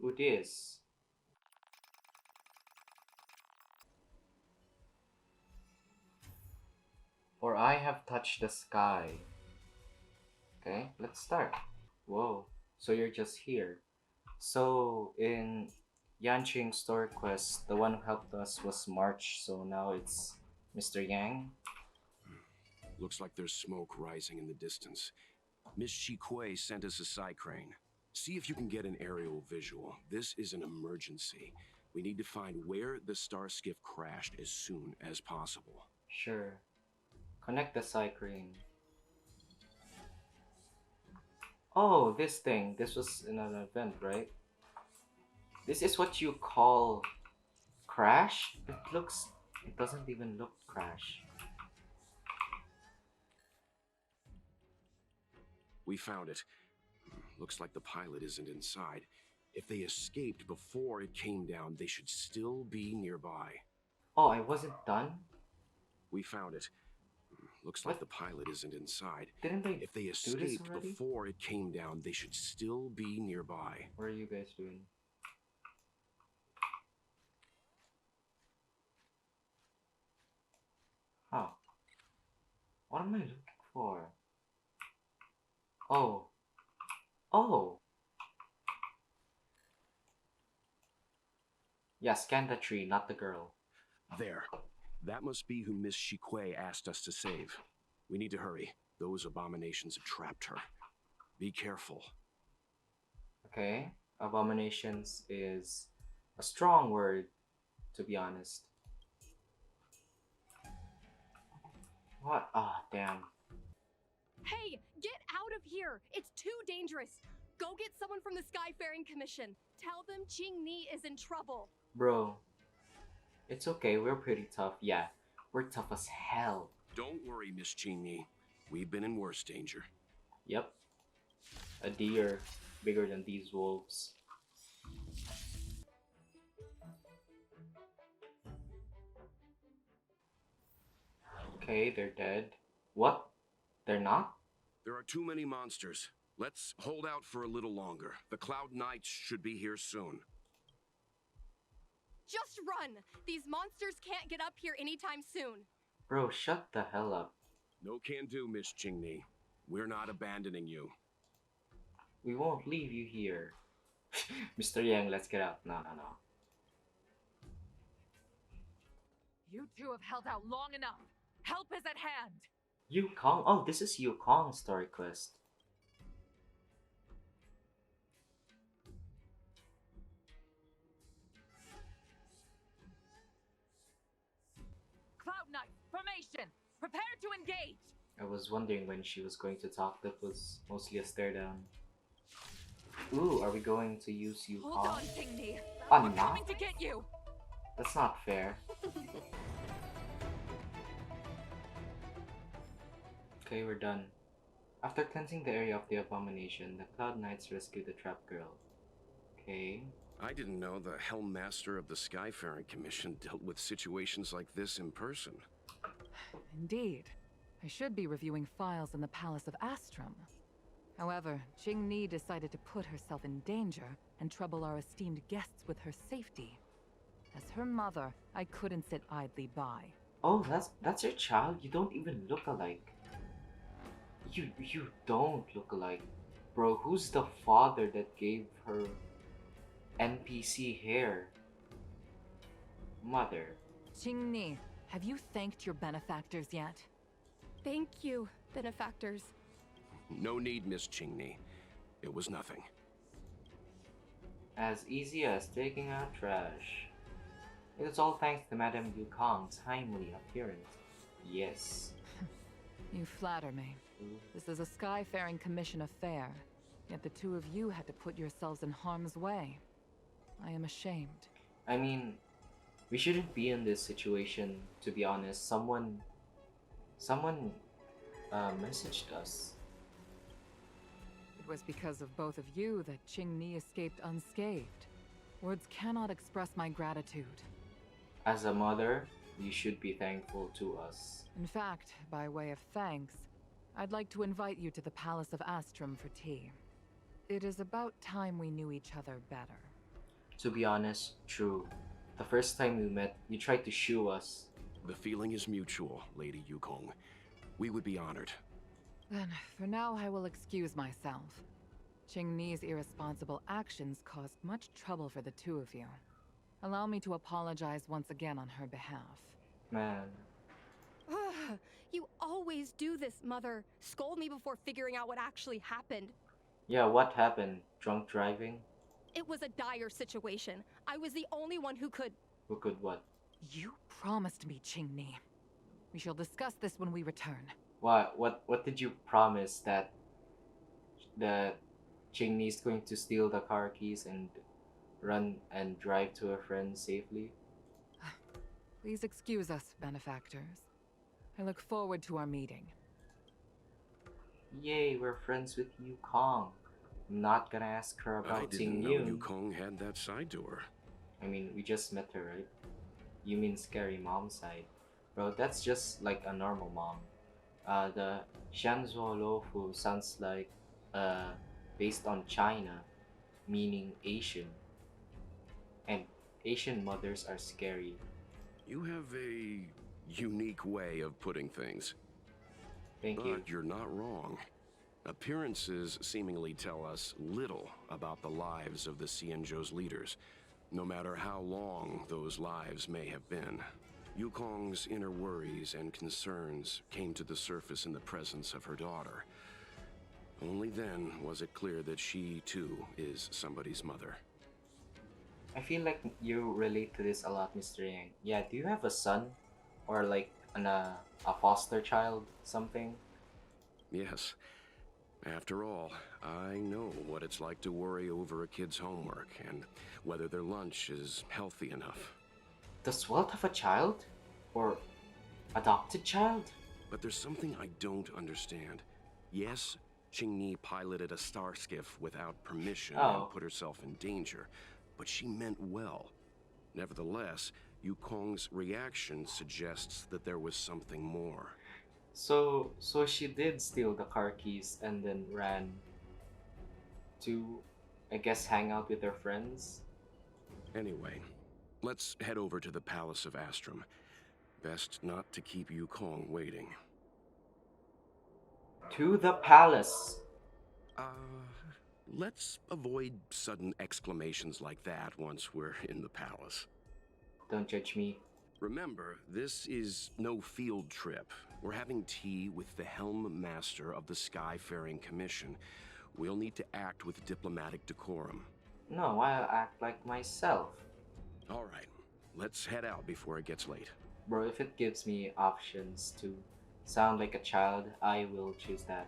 who this? For I have touched the sky. Okay, let's start. Whoa, so you're just here. So in Yanqing Store Quest, the one who helped us was March, so now it's Mr. Yang. Looks like there's smoke rising in the distance. Miss Chikui sent us a side crane. See if you can get an aerial visual. This is an emergency. We need to find where the star skiff crashed as soon as possible. Sure. Connect the cycling. Oh, this thing. This was in an event, right? This is what you call crash? It doesn't even look crash. We found it. Looks like the pilot isn't inside. If they escaped before it came down, they should still be nearby. Oh, I wasn't done? We found it. Looks What? like the pilot isn't inside. Didn't they If they do this escaped already? before it came down, they should still be nearby. What are you guys doing? Huh. What am I looking for? Oh. Oh! Yeah, scan the tree, not the girl. There. That must be who Miss Chikui asked us to save. We need to hurry. Those abominations have trapped her. Be careful. Okay. Abominations is a strong word, to be honest. What? Ah, damn. Hey, get out of here! It's too dangerous! Go get someone from the Skyfaring Commission. Tell them Jing Ni is in trouble. Bro. It's okay, we're pretty tough. Yeah, we're tough as hell. Don't worry, Miss Chingy. We've been in worse danger. Yep. A deer bigger than these wolves. Okay, they're dead. What? They're not? There are too many monsters. Let's hold out for a little longer. The Cloud Knights should be here soon. Just run! These monsters can't get up here anytime soon. Bro, shut the hell up. No can do, Miss Chingni. We're not abandoning you. We won't leave you here. Mr. Yang, let's get out. No, no, no. You two have held out long enough. Help is at hand. Yukong? Oh, this is Yukong story quest. Cloud Knight, formation. Prepare to engage. I was wondering when she was going to talk. That was mostly a stare down. Ooh, are we going to use Hold Yukong? on, Tingni. I'm We're not. coming to get you. That's not fair. Okay, we're done. After cleansing the area of the abomination, the Cloud Knights rescue the trapped girl. Okay. I didn't know the Helm Master of the Skyfaring Commission dealt with situations like this in person. Indeed. I should be reviewing files in the Palace of Astrum. However, Jing Ni decided to put herself in danger and trouble our esteemed guests with her safety. As her mother, I couldn't sit idly by. Oh, that's your child? You don't even look alike. You don't look alike. Bro, who's the father that gave her NPC hair? Mother. Jing Ni, have you thanked your benefactors yet? Thank you, benefactors. No need, Miss Chingni. It was nothing. As easy as taking out trash. It is all thanks to Madame Yukong's timely appearance. Yes. You flatter me. This is a Skyfaring Commission affair, yet the two of you had to put yourselves in harm's way. I am ashamed. I mean, we shouldn't be in this situation, to be honest. Someone messaged us. It was because of both of you that Jing Ni escaped unscathed. Words cannot express my gratitude. As a mother, you should be thankful to us. In fact, by way of thanks, I'd like to invite you to the Palace of Astrum for tea. It is about time we knew each other better. To be honest, true. The first time we met, you tried to shoo us. The feeling is mutual, Lady Yukong. We would be honored. Then, for now, I will excuse myself. Qing Ni's irresponsible actions caused much trouble for the two of you. Allow me to apologize once again on her behalf. Man. Ugh, you always do this, Mother. Scold me before figuring out what actually happened. Yeah, what happened? Drunk driving? It was a dire situation. I was the only one who could. Who could what? You promised me, Qing Ni. We shall discuss this when we return. What did you promise that Chingni's going to steal the car keys and run and drive to a friend safely? Please excuse us, benefactors. I look forward to our meeting. Yay, we're friends with Yukong. I'm not gonna ask her I about didn't Ting know Yun. Yukong had that side to her. I mean, we just met her, right? You mean scary mom side. Bro, that's just like a normal mom. The Xianzhuo Lofu sounds like based on China, meaning Asian. And Asian mothers are scary. You have a unique way of putting things. Thank you. But you're not wrong. Appearances seemingly tell us little about the lives of the Xianzhou's leaders, no matter how long those lives may have been. Yukong's inner worries and concerns came to the surface in the presence of her daughter. Only then was it clear that she, too, is somebody's mother. I feel like you relate to this a lot, Mr. Yang. Yeah, do you have a son? Or like a foster child? Something? Yes. After all, I know what it's like to worry over a kid's homework and whether their lunch is healthy enough. Does Walt have a child? Or adopted child? But there's something I don't understand. Yes, Qingni piloted a star skiff without permission Oh. and put herself in danger, but she meant well. Nevertheless, Yukong's reaction suggests that there was something more. So she did steal the car keys and then ran to, I guess, hang out with her friends? Anyway, let's head over to the Palace of Astrum. Best not to keep Yukong waiting. To the palace! Let's avoid sudden exclamations like that once we're in the palace. Don't judge me. Remember, this is no field trip. We're having tea with the Helm Master of the Skyfaring Commission. We'll need to act with diplomatic decorum. No, I'll act like myself. All right, let's head out before it gets late. Bro, if it gives me options to sound like a child, I will choose that.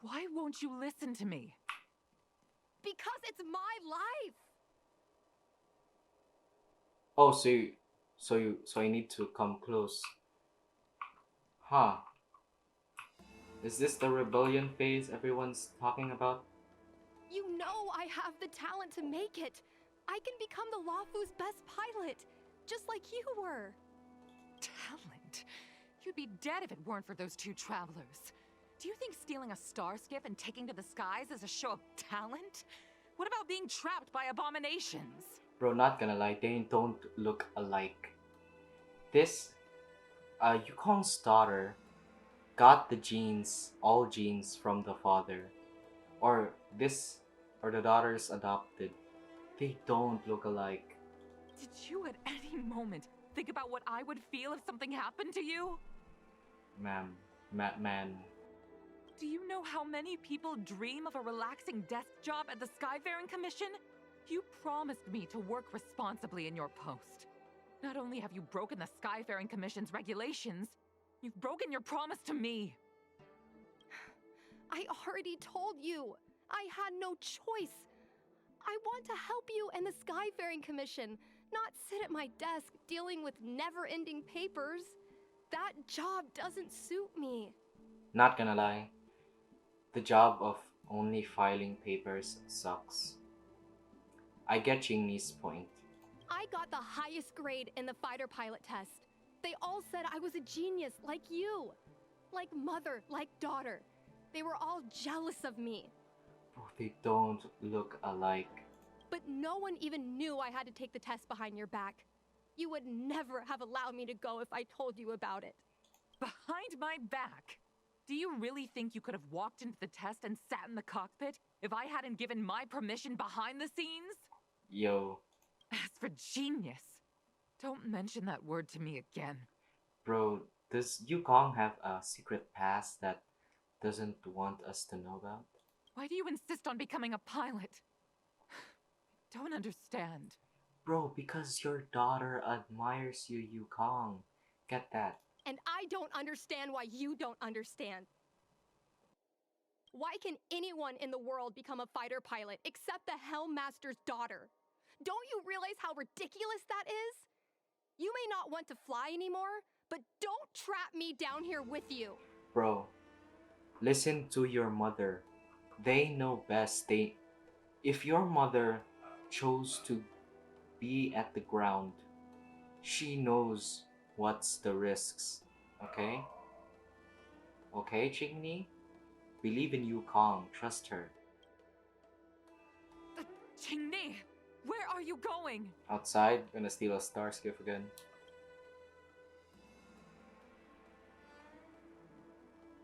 Why won't you listen to me? Because it's my life! Oh, so I need to come close. Huh. Is this the rebellion phase everyone's talking about? You know I have the talent to make it. I can become the Luofu's best pilot, just like you were. Talent? You'd be dead if it weren't for those two travelers. Do you think stealing a star skiff and taking to the skies is a show of talent? What about being trapped by abominations? Bro, not gonna lie, they don't look alike. This, Yukong's daughter got the genes, all genes from the father. Or the daughter's adopted. They don't look alike. Did you at any moment think about what I would feel if something happened to you? Man. Do you know how many people dream of a relaxing desk job at the Skyfaring Commission? You promised me to work responsibly in your post. Not only have you broken the Skyfaring Commission's regulations, you've broken your promise to me. I already told you. I had no choice. I want to help you and the Skyfaring Commission, not sit at my desk dealing with never-ending papers. That job doesn't suit me. Not gonna lie. The job of only filing papers sucks. I get Jingni's point. I got the highest grade in the fighter pilot test. They all said I was a genius like you. Like mother, like daughter. They were all jealous of me. Bro, they don't look alike. But no one even knew I had to take the test behind your back. You would never have allowed me to go if I told you about it. Behind my back? Do you really think you could have walked into the test and sat in the cockpit if I hadn't given my permission behind the scenes? Yo, As for genius, don't mention that word to me again. bro, does Yukong have a secret past that doesn't want us to know about? Why do you insist on becoming a pilot? Don't understand. Bro, because your daughter admires you, Yukong. Get that? And I don't understand why you don't understand. Why can anyone in the world become a fighter pilot except the Helmmaster's daughter? Don't you realize how ridiculous that is? You may not want to fly anymore, but don't trap me down here with you. Bro, listen to your mother. They know best. If your mother chose to be at the ground, she knows what's the risks. Okay? Okay, Chingni? Believe in Yukong. Trust her. Qingni, where are you going? Outside, gonna steal a star skiff again.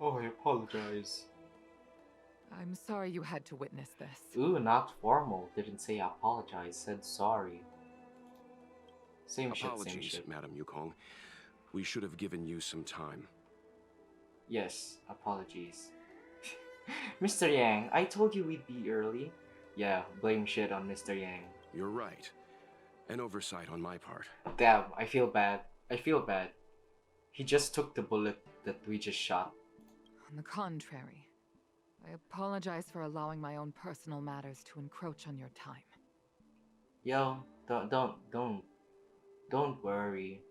Oh, I apologize. I'm sorry you had to witness this. Ooh, not formal. Didn't say apologize, said sorry. Same shit, same Apologies, shit. Madam Yukong. We should have given you some time. Yes, apologies. Mr. Yang, I told you we'd be early. Yeah, blame shit on Mr. Yang. You're right. An oversight on my part. Damn, I feel bad. I feel bad. He just took the bullet that we just shot. On the contrary, I apologize for allowing my own personal matters to encroach on your time. Yo, don't worry.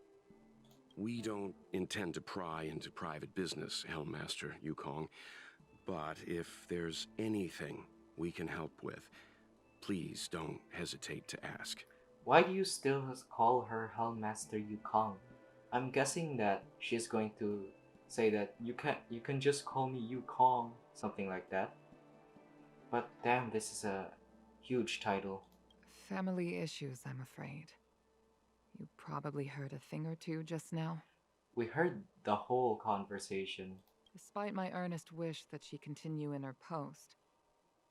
We don't intend to pry into private business, Helmmaster Yukong. But if there's anything we can help with, please don't hesitate to ask. Why do you still call her Hellmaster Yukong? I'm guessing that she's going to say that you can just call me Yukong, something like that. But damn, this is a huge title. Family issues, I'm afraid. You probably heard a thing or two just now. We heard the whole conversation. Despite my earnest wish that she continue in her post,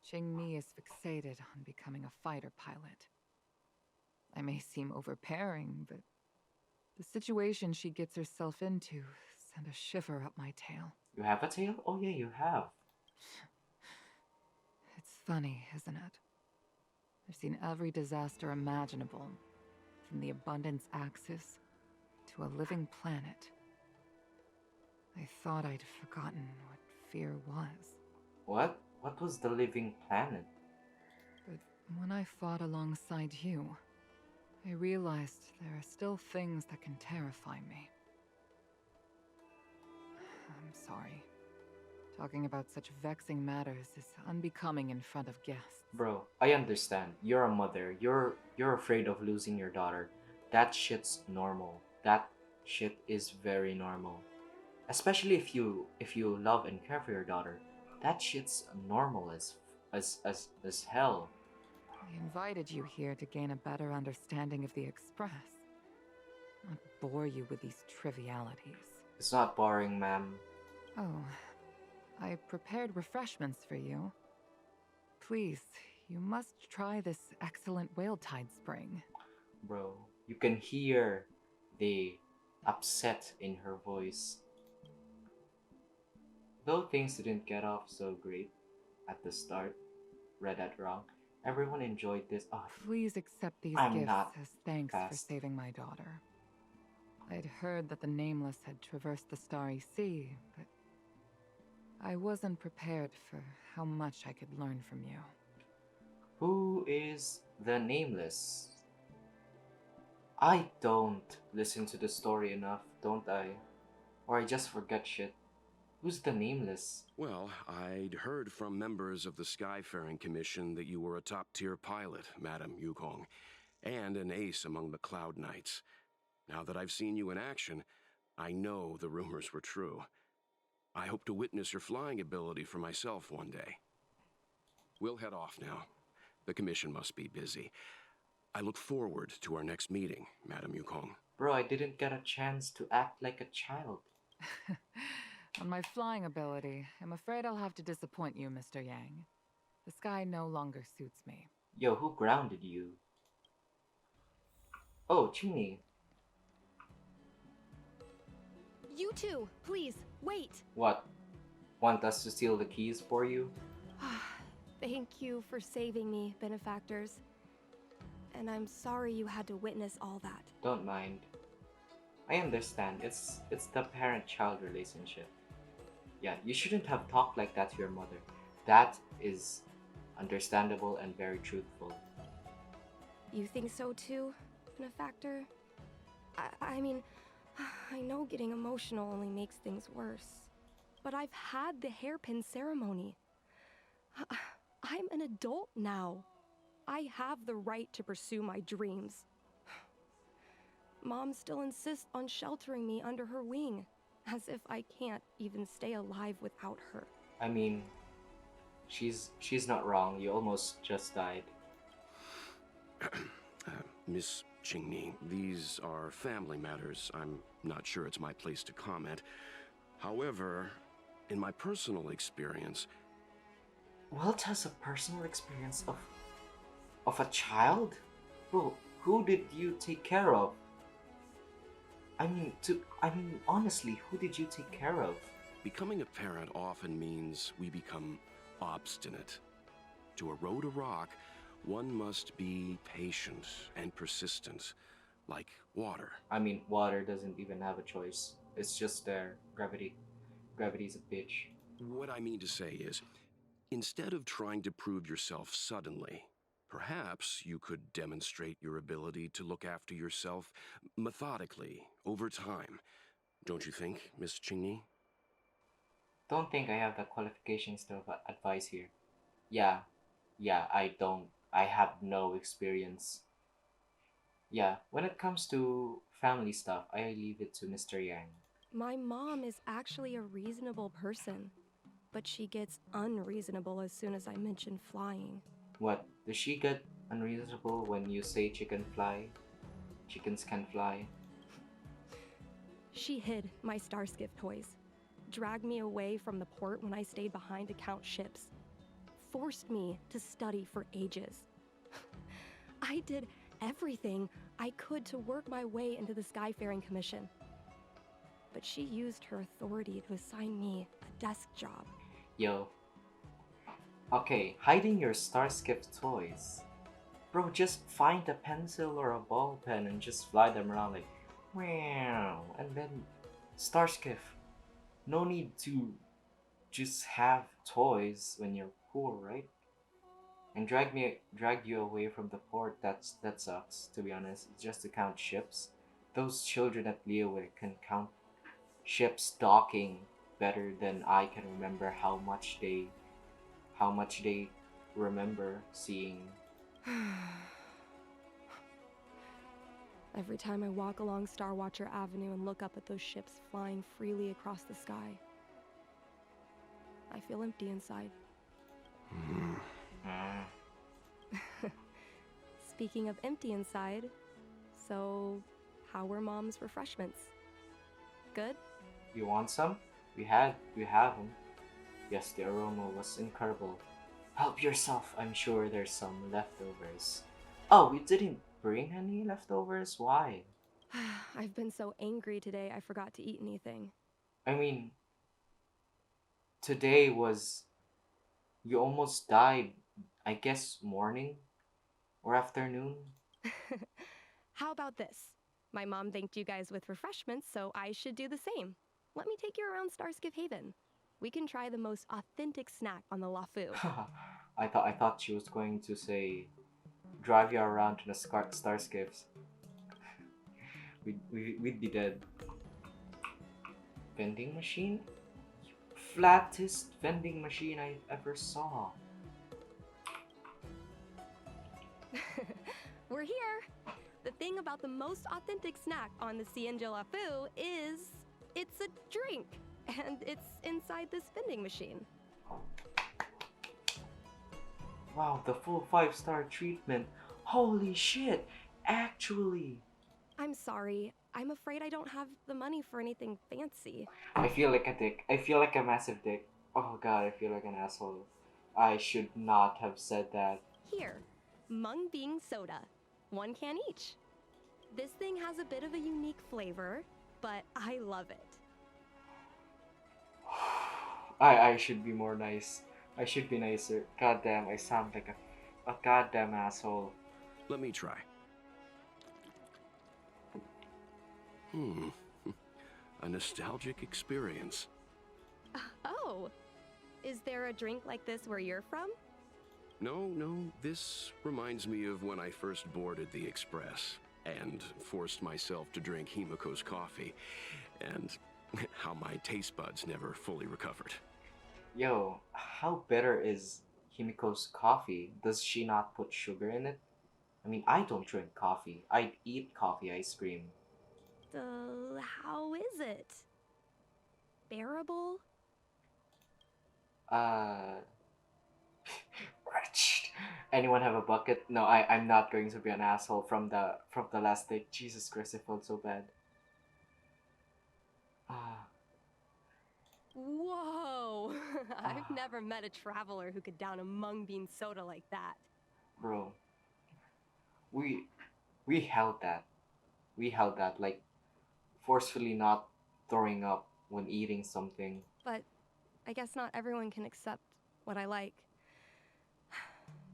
Qingni is fixated on becoming a fighter pilot. I may seem overbearing, but the situation she gets herself into sent a shiver up my tail. You have a tail? Oh yeah, you have. It's funny, isn't it? I've seen every disaster imaginable, from the abundance axis to a living planet. I thought I'd forgotten what fear was. What? What was the living planet? But when I fought alongside you, I realized there are still things that can terrify me. I'm sorry. Talking about such vexing matters is unbecoming in front of guests. Bro, I understand. You're a mother. You're afraid of losing your daughter. That shit's normal. That shit is very normal. Especially if you love and care for your daughter. That shit's normal as hell. I invited you here to gain a better understanding of the Express, not bore you with these trivialities. It's not boring, ma'am. Oh, I prepared refreshments for you. Please, you must try this excellent whale tide spring. Bro, you can hear the upset in her voice. Though things didn't get off so great at the start, read that wrong, everyone enjoyed this. Oh, Please accept these I'm gifts not as thanks for fast. saving my daughter. I'd heard that the Nameless had traversed the Starry Sea, but I wasn't prepared for how much I could learn from you. who is the Nameless? I don't listen to the story enough, don't I? Or I just forget shit. Who's the Nameless? Well, I'd heard from members of the Skyfaring Commission that you were a top-tier pilot, Madam Yukong, and an ace among the Cloud Knights. Now that I've seen you in action, I know the rumors were true. I hope to witness your flying ability for myself one day. We'll head off now. The commission must be busy. I look forward to our next meeting, Madam Yukong. Bro, I didn't get a chance to act like a child. On my flying ability, I'm afraid I'll have to disappoint you, Mr. Yang. The sky no longer suits me. Yo, who grounded you? Oh, Chini. You two, please, wait. What? Want us to steal the keys for you? Thank you for saving me, benefactors. And I'm sorry you had to witness all that. Don't mind. I understand. It's the parent-child relationship. Yeah, you shouldn't have talked like that to your mother. That is understandable and very truthful. You think so too, benefactor? I mean, I know getting emotional only makes things worse. But I've had the hairpin ceremony. I'm an adult now. I have the right to pursue my dreams. Mom still insists on sheltering me under her wing, as if I can't even stay alive without her. I mean, she's not wrong. You almost just died. Miss Qingni, these are family matters. I'm not sure it's my place to comment. However, in my personal experience... Walt has a personal experience of a child? Bro, who did you take care of? I mean, honestly, who did you take care of? Becoming a parent often means we become obstinate. To erode a rock, one must be patient and persistent, like water. I mean, water doesn't even have a choice. It's just there. Gravity. Gravity's a bitch. What I mean to say is, instead of trying to prove yourself suddenly, perhaps you could demonstrate your ability to look after yourself methodically, over time. Don't you think, Miss Qingni? Don't think I have the qualifications to advise here. Yeah, I don't. I have no experience. Yeah, when it comes to family stuff, I leave it to Mr. Yang. My mom is actually a reasonable person, but she gets unreasonable as soon as I mention flying. What? Does she get unreasonable when you say chickens can fly? She hid my Starskiff toys, dragged me away from the port when I stayed behind to count ships, forced me to study for ages. I did everything I could to work my way into the Skyfaring Commission. But she used her authority to assign me a desk job. Yo. Okay, hiding your Starskiff toys. Bro, just find a pencil or a ball pen and just fly them around like, wow. And then, Starskiff. No need to just have toys when you're poor, right? And drag you away from the port. That sucks. To be honest, just to count ships. Those children at Leawick can count ships docking better than I can remember how much they remember seeing. Every time I walk along Star Watcher Avenue and look up at those ships flying freely across the sky, I feel empty inside. Speaking of empty inside, so how were Mom's refreshments? Good? You want some? We have them. Yes, the aroma was incredible. Help yourself. I'm sure there's some leftovers. Oh, we didn't bring any leftovers? Why? I've been so angry today I forgot to eat anything. I mean, today was... You almost died, I guess, morning or afternoon? How about this? My mom thanked you guys with refreshments, so I should do the same. Let me take you around Starskiff Haven. We can try the most authentic snack on the LaFu. I thought she was going to say, drive you around in the Starskiffs. We'd be dead. Vending machine? Flattest vending machine I ever saw. We're here! The thing about the most authentic snack on the Cienjo LaFu is it's a drink, and it's inside this vending machine. Wow, the full 5-star treatment. Holy shit! Actually, I'm sorry. I'm afraid I don't have the money for anything fancy. I feel like a dick. I feel like a massive dick. Oh god, I feel like an asshole. I should not have said that. Here, mung bean soda. 1 can each. This thing has a bit of a unique flavor, but I love it. I should be more nice. I should be nicer. God damn, I sound like a goddamn asshole. Let me try. Hmm. A nostalgic experience. Oh, is there a drink like this where you're from? No, this reminds me of when I first boarded the Express and forced myself to drink Himiko's coffee, and how my taste buds never fully recovered. Yo, how bitter is Himiko's coffee? Does she not put sugar in it? I mean, I don't drink coffee. I eat coffee ice cream. How is it? Bearable? Uh, wretched. Anyone have a bucket? No, I'm not going to be an asshole from the last day. Jesus Christ, I felt so bad. Ah, Whoa! I've ah, never met a traveler who could down a mung bean soda like that. bro, we we held that. We held that like forcefully not throwing up when eating something. But I guess not everyone can accept what I like.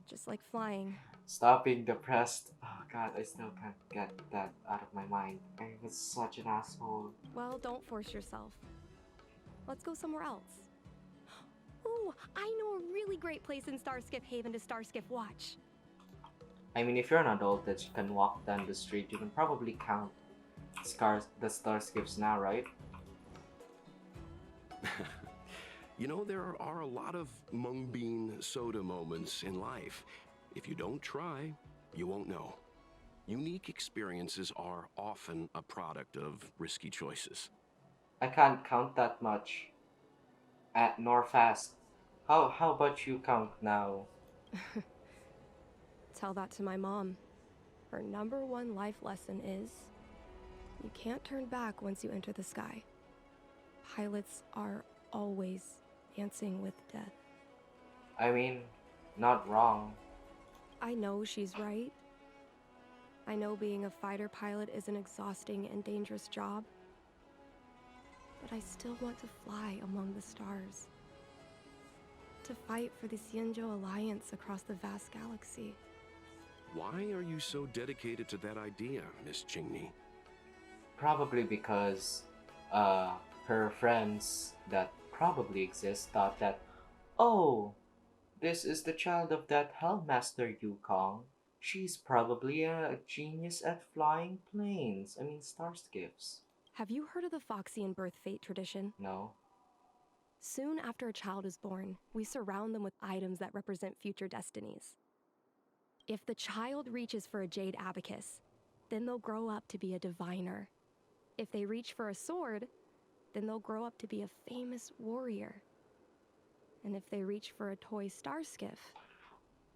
Just like flying. Stop being depressed. Oh god, I still can't get that out of my mind. I was such an asshole. Well, don't force yourself. Let's go somewhere else. Ooh, I know a really great place in Starskiff Haven to Starskiff watch. I mean, if you're an adult that you can walk down the street, you can probably count the star skips now, right? You know, there are a lot of mung bean soda moments in life. If you don't try, you won't know. Unique experiences are often a product of risky choices. I can't count that much. At nor fast. How about you count now? Tell that to my mom. Her #1 life lesson is you can't turn back once you enter the sky. Pilots are always dancing with death. I mean, not wrong. I know she's right. I know being a fighter pilot is an exhausting and dangerous job. But I still want to fly among the stars. To fight for the Xianzhou Alliance across the vast galaxy. Why are you so dedicated to that idea, Miss Chingni? Probably because her friends that probably exist thought that, oh, this is the child of that Hellmaster Yukong. She's probably a genius at flying planes. I mean, star skiffs. Have you heard of the Foxian birth fate tradition? No? Soon after a child is born, we surround them with items that represent future destinies. If the child reaches for a jade abacus, then they'll grow up to be a diviner. If they reach for a sword, then they'll grow up to be a famous warrior. And if they reach for a toy star skiff,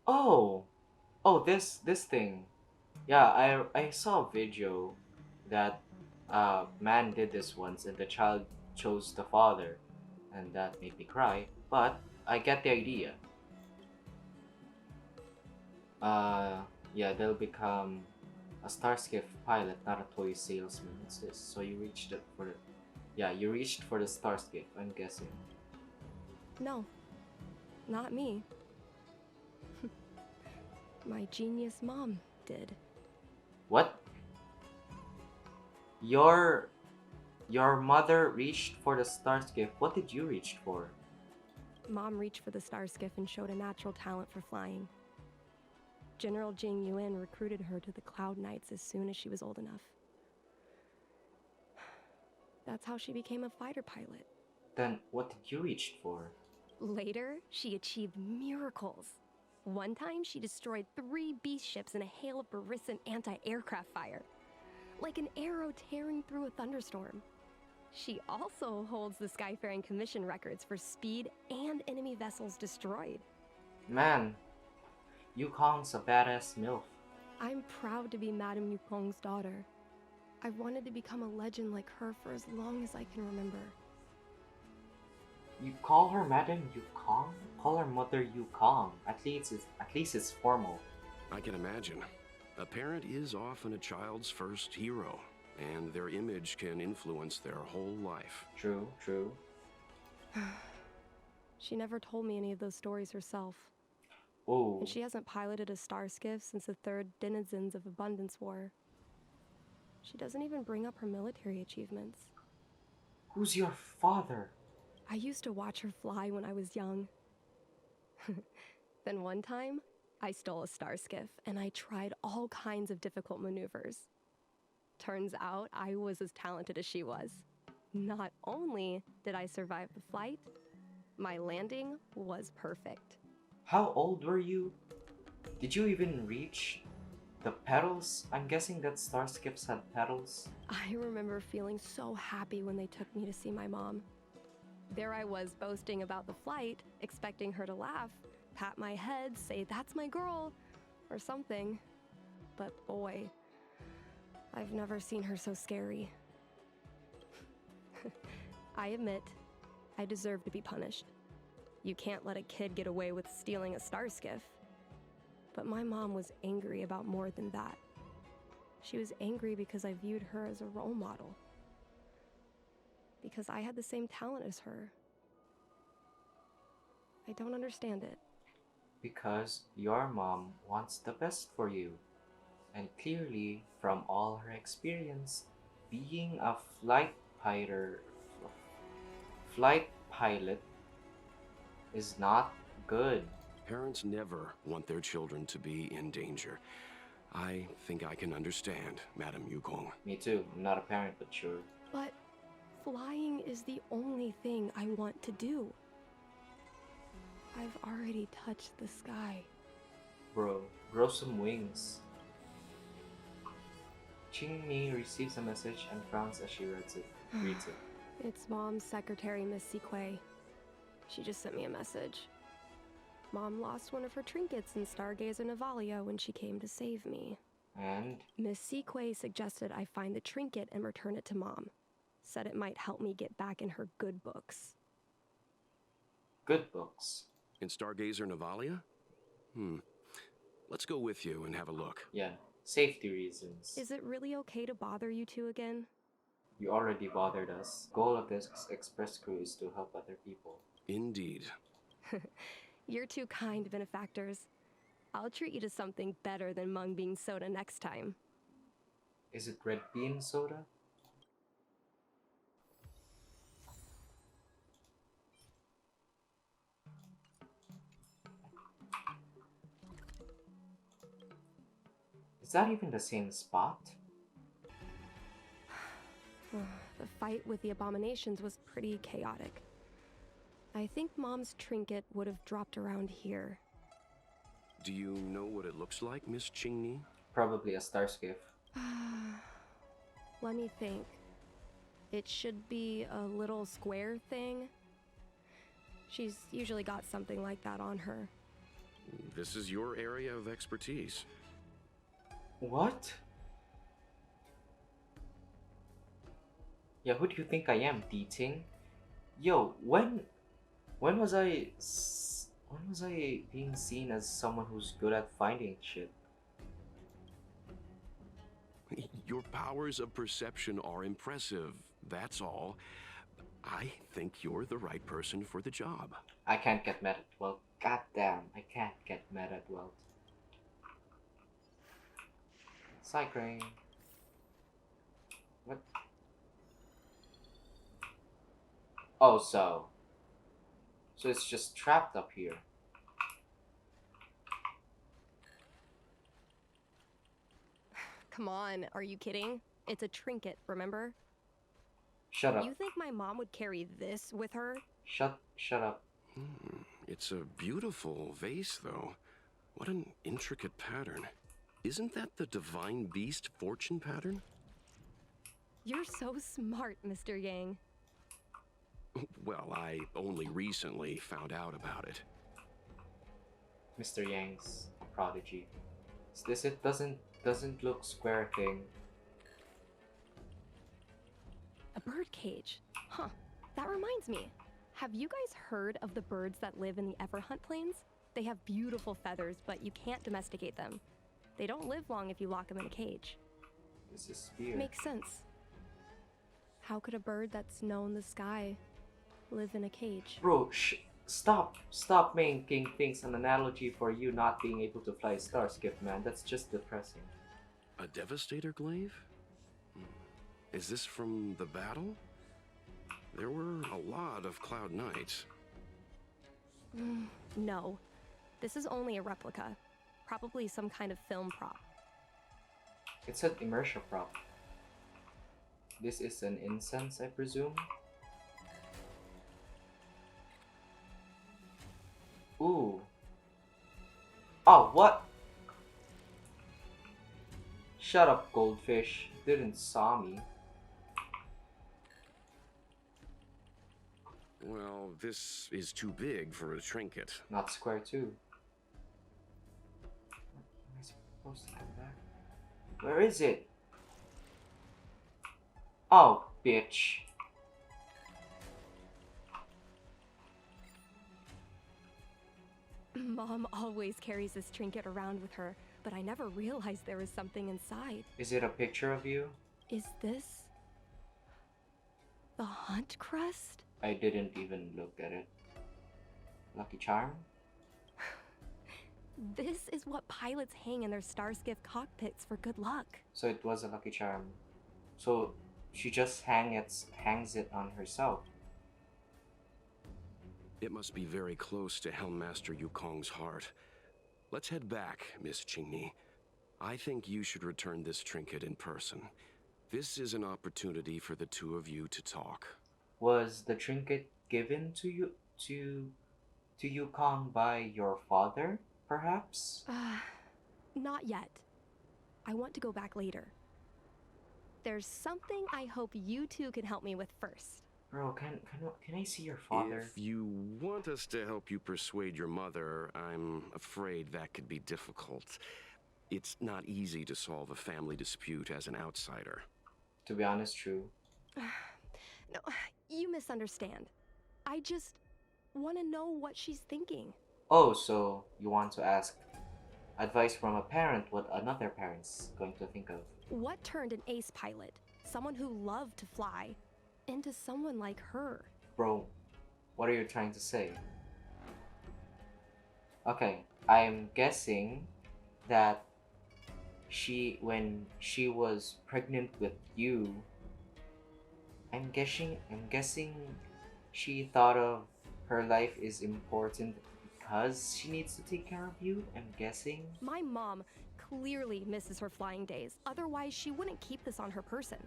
Oh! Oh, this thing. Yeah, I saw a video that man did this once and the child chose the father, and that made me cry. But I get the idea. Uh, yeah, they'll become a Starskiff pilot, not a toy salesman. What's this? So you reached it for, yeah, you reached for the Starskiff. I'm guessing. no, not me. My genius mom did. What? Your your mother reached for the Starskiff. What did you reach for? Mom reached for the star skiff and showed a natural talent for flying. General Jing Yuan recruited her to the Cloud Knights as soon as she was old enough. That's how she became a fighter pilot. Then what did you reach for? Later, she achieved miracles. One time, she destroyed 3 beast ships in a hail of Barissan anti-aircraft fire, like an arrow tearing through a thunderstorm. She also holds the Skyfaring Commission records for speed and enemy vessels destroyed. Man, Yukong's a badass MILF. I'm proud to be Madame Yukong's daughter. I've wanted to become a legend like her for as long as I can remember. You call her Madame Yukong? Call her Mother Yukong. At least it's formal. I can imagine. A parent is often a child's first hero, and their image can influence their whole life. True, true. She never told me any of those stories herself. Oh, And she hasn't piloted a star skiff since the third Denizens of Abundance War. She doesn't even bring up her military achievements. who's your father? I used to watch her fly when I was young. Then one time, I stole a star skiff and I tried all kinds of difficult maneuvers. Turns out I was as talented as she was. Not only did I survive the flight, my landing was perfect. How old were you? Did you even reach the pedals? I'm guessing that star skiffs had pedals. I remember feeling so happy when they took me to see my mom. There I was boasting about the flight, expecting her to laugh, pat my head, say, "That's my girl," or something. But boy, I've never seen her so scary. I admit, I deserve to be punished. You can't let a kid get away with stealing a star skiff. But my mom was angry about more than that. She was angry because I viewed her as a role model. Because I had the same talent as her. I don't understand it. Because your mom wants the best for you. And clearly, from all her experience, being a flight pilot is not good. Parents never want their children to be in danger. I think I can understand, Madame Yukong. Me too. I'm not a parent, but sure. But flying is the only thing I want to do. I've already touched the sky. Bro, grow some wings. Ching-Mi receives a message and frowns as she reads it. It's Mom's secretary, Miss Sequay. She just sent me a message. Mom lost one of her trinkets in Stargazer Navalia when she came to save me. And Miss Sequay suggested I find the trinket and return it to Mom. Said it might help me get back in her good books. good books. In Stargazer Navalia? Let's go with you and have a look. Yeah, safety reasons. Is it really okay to bother you two again? You already bothered us. Goal of this express crew is to help other people. Indeed. You're two kind benefactors. I'll treat you to something better than mung bean soda next time. Is it red bean soda? Is that even the same spot? The fight with the abominations was pretty chaotic. I think Mom's trinket would have dropped around here. Do you know what it looks like, Miss Ching-Mi? Probably a star skiff. Let me think. It should be a little square thing. She's usually got something like that on her. This is your area of expertise. What? Yeah, who do you think I am, D-Ting? Yo, when was I being seen as someone who's good at finding shit? Your powers of perception are impressive, that's all. I think you're the right person for the job. I can't get mad at Welt. Goddamn, I can't get mad at Welt. Cycling. What? Oh, so it's just trapped up here. Come on, are you kidding? It's a trinket, remember? Shut up. You think my mom would carry this with her? Shut up. It's a beautiful vase, though. What an intricate pattern. Isn't that the divine beast fortune pattern? You're so smart, Mr. Yang. Well, I only recently found out about it. Mr. Yang's prodigy. Is this it? Doesn't look square thing. A bird cage. Huh. That reminds me. Have you guys heard of the birds that live in the Everhunt Plains? They have beautiful feathers, but you can't domesticate them. They don't live long if you lock them in a cage. This is spear. Makes sense. How could a bird that's known the sky live in a cage? Bro, stop making things an analogy for you not being able to fly Starskip, man. That's just depressing. A Devastator glaive? Is this from the battle? There were a lot of Cloud Knights. No. This is only a replica. Probably some kind of film prop. It's an immersion prop. This is an incense, I presume. Ooh. Oh, what? Shut up, goldfish. Didn't saw me. Well, this is too big for a trinket. Not square too. Am I supposed to come back? Where is it? Oh, bitch. Mom always carries this trinket around with her, but I never realized there was something inside. Is it a picture of you? Is this the hunt crest? I didn't even look at it. Lucky charm? This is what pilots hang in their Starskiff cockpits for good luck. So it was a lucky charm. So she just hangs it on herself. It must be very close to Helmmaster Yukong's heart. Let's head back, Miss Qingni. I think you should return this trinket in person. This is an opportunity for the two of you to talk. Was the trinket given to you to Yukong by your father, perhaps? Not yet. I want to go back later. There's something I hope you two can help me with first. Bro, can I see your father? If you want us to help you persuade your mother, I'm afraid that could be difficult. It's not easy to solve a family dispute as an outsider. To be honest, true. No, you misunderstand. I just want to know what she's thinking. Oh, so you want to ask advice from a parent what another parent's going to think of. What turned an ace pilot, someone who loved to fly, into someone like her? Bro, what are you trying to say? Okay, I'm guessing that when she was pregnant with you, I'm guessing she thought of her life is important because she needs to take care of you. I'm guessing. My mom clearly misses her flying days. Otherwise, she wouldn't keep this on her person.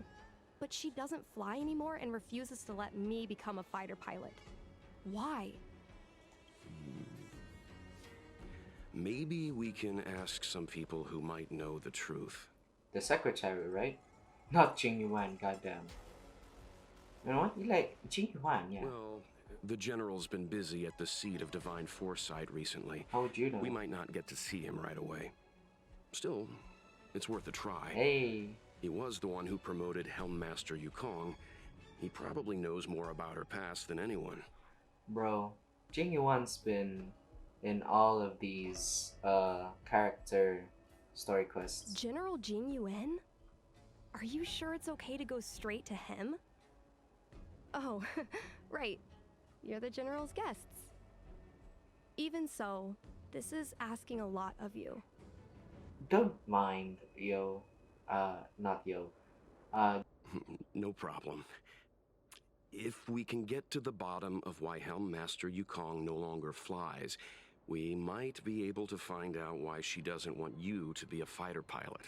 But she doesn't fly anymore and refuses to let me become a fighter pilot. Why? Maybe we can ask some people who might know the truth. The secretary, right? Not Jing Yuan, goddamn. You know what? You like Jing Yuan, yeah. Well, the general's been busy at the seat of divine foresight recently. How would you know? We might not get to see him right away. Still, it's worth a try. Hey. He was the one who promoted Helmmaster Yukong. He probably knows more about her past than anyone. Bro, Jing Yuan's been in all of these character story quests. General Jing Yuan? Are you sure it's okay to go straight to him? Oh, right. You're the general's guests. Even so, this is asking a lot of you. Don't mind, yo. Not yo. No problem. If we can get to the bottom of why Helmmaster Yukong no longer flies, we might be able to find out why she doesn't want you to be a fighter pilot.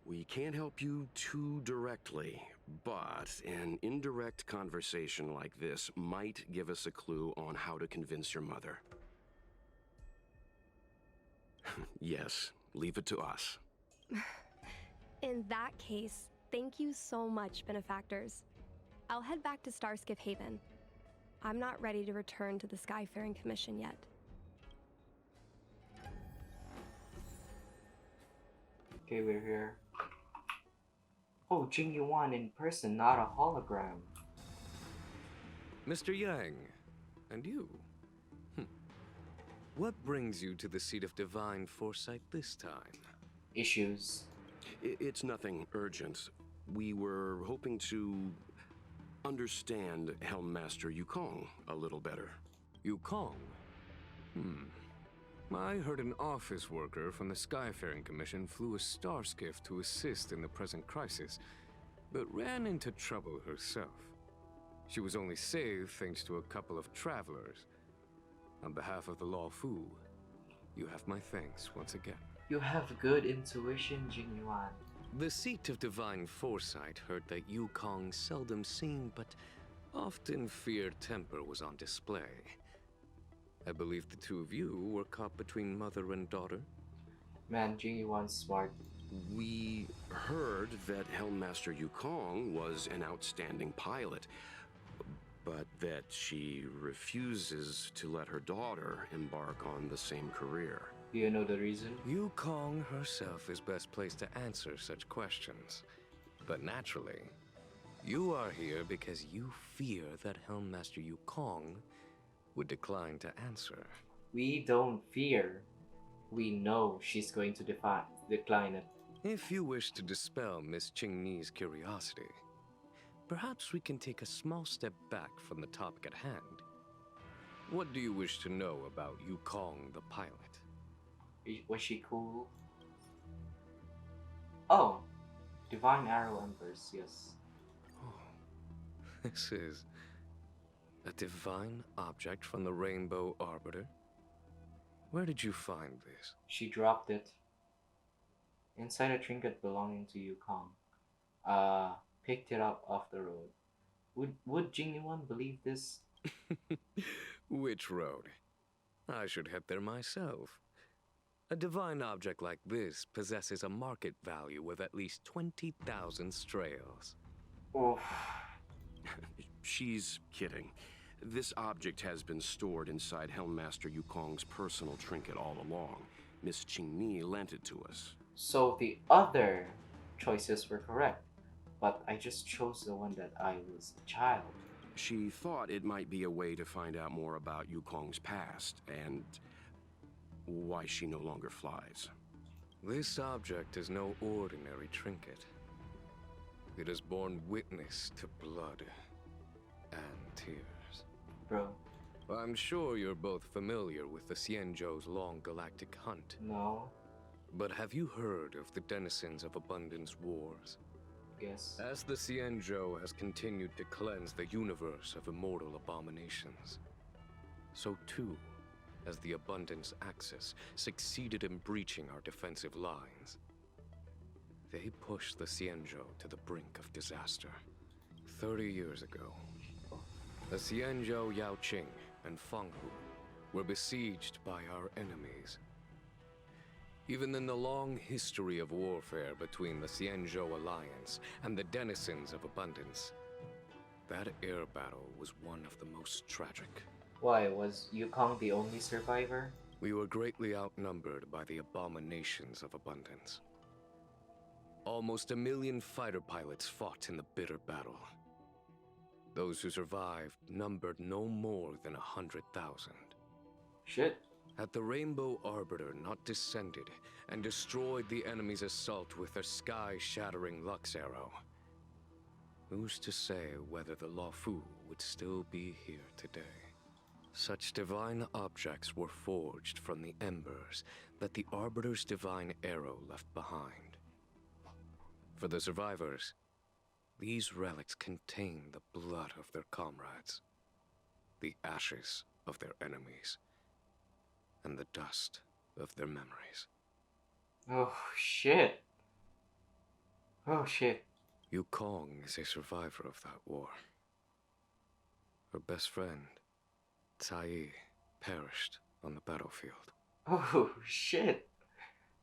We can't help you too directly, but an indirect conversation like this might give us a clue on how to convince your mother. Yes, leave it to us. In that case, thank you so much, benefactors. I'll head back to Starskip Haven. I'm not ready to return to the Skyfaring Commission yet. Okay, we're here. Oh, Jing Yuan in person, not a hologram. Mr. Yang, and you? What brings you to the seat of divine foresight this time? Issues. It's nothing urgent. We were hoping to understand Helmmaster Yukong a little better. Yukong? I heard an office worker from the Skyfaring Commission flew a star skiff to assist in the present crisis, but ran into trouble herself. She was only saved thanks to a couple of travelers. On behalf of the Law Fu, you have my thanks once again. You have good intuition, Jing Yuan. The seat of divine foresight heard that Yukong's seldom seen but often feared temper was on display. I believe the two of you were caught between mother and daughter. Man, Jing Yuan's smart. We heard that Helmmaster Yukong was an outstanding pilot, but that she refuses to let her daughter embark on the same career. Do you know the reason? Yukong herself is best placed to answer such questions. But naturally, you are here because you fear that Helmmaster Yukong would decline to answer. We don't fear. We know she's going to decline it. If you wish to dispel Miss Qingni's curiosity, perhaps we can take a small step back from the topic at hand. What do you wish to know about Yukong the pilot? Was she cool? Oh, Divine Arrow Embers, yes. Oh, this is a divine object from the Rainbow Arbiter? Where did you find this? She dropped it inside a trinket belonging to Yukong. Picked it up off the road. Would Jing Yuan believe this? Which road? I should head there myself. A divine object like this possesses a market value of at least 20,000 strails. Oh, She's kidding. This object has been stored inside Helmmaster Yukong's personal trinket all along. Miss Qingni lent it to us. so the other choices were correct, but I just chose the one that I was a child. She thought it might be a way to find out more about Yukong's past and why she no longer flies. This object is no ordinary trinket. It has borne witness to blood and tears. Bro, I'm sure you're both familiar with the Xianzhou's long galactic hunt. no, But have you heard of the denizens of Abundance Wars? yes. As the Xianzhou has continued to cleanse the universe of immortal abominations, so too has the Abundance Axis succeeded in breaching our defensive lines. They pushed the Xianzhou to the brink of disaster. 30 years ago, the Xianzhou Yaoqing and Fenghu were besieged by our enemies. Even in the long history of warfare between the Xianzhou Alliance and the denizens of Abundance, that air battle was one of the most tragic. Why, was Yukong the only survivor? We were greatly outnumbered by the abominations of Abundance. Almost 1 million fighter pilots fought in the bitter battle. Those who survived numbered no more than 100,000. Shit. Had the Rainbow Arbiter not descended and destroyed the enemy's assault with their sky-shattering Lux Arrow, who's to say whether the Law Fu would still be here today? Such divine objects were forged from the embers that the Arbiter's divine arrow left behind. For the survivors, these relics contain the blood of their comrades, the ashes of their enemies, and the dust of their memories. Oh, shit. Oh, shit. Yukong is a survivor of that war. Her best friend, Tai, perished on the battlefield. Oh, shit.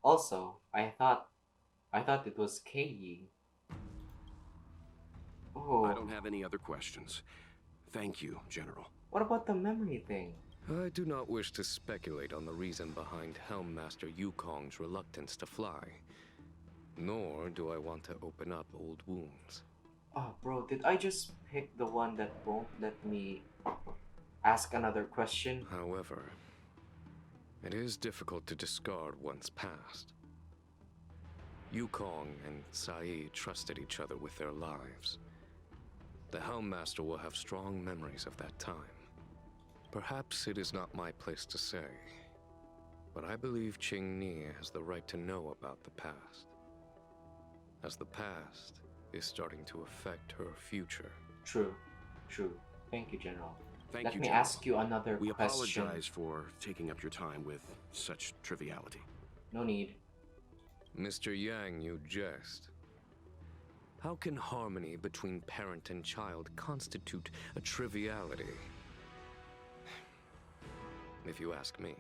Also, I thought it was Kei. Oh. I don't have any other questions. Thank you, General. What about the memory thing? I do not wish to speculate on the reason behind Helmmaster Yukong's reluctance to fly. Nor do I want to open up old wounds. Oh, bro, did I just pick the one that won't let me ask another question? However, it is difficult to discard one's past. Yukong and Saeed trusted each other with their lives. The Helmmaster will have strong memories of that time. Perhaps it is not my place to say, but I believe Qingni has the right to know about the past, as the past is starting to affect her future. True, true. Thank you, General. Thank Let you, me General. ask you another We question. apologize for taking up your time with such triviality. No need. Mr. Yang, you jest. How can harmony between parent and child constitute a triviality? If you ask me,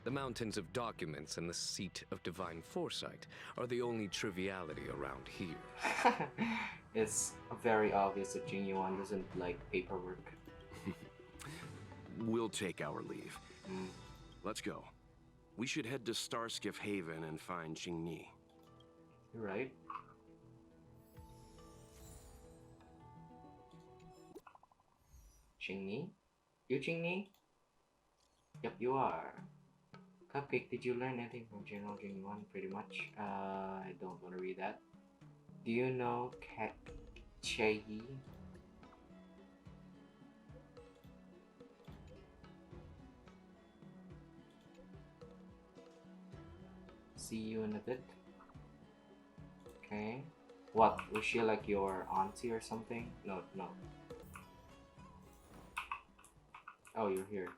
the mountains of documents and the seat of divine foresight are the only triviality around here. It's very obvious that Jing Yuan doesn't like paperwork. We'll take our leave. Mm. Let's go. We should head to Starskiff Haven and find Qingni. You're right. Qingni? You Qingni? Yep, you are. Cupcake, did you learn anything from General Jing Yuan? Pretty much. I don't want to read that. Do you know Cheyi? See you in a bit. Okay. What? Was she like your auntie or something? No, no. Oh, you're here.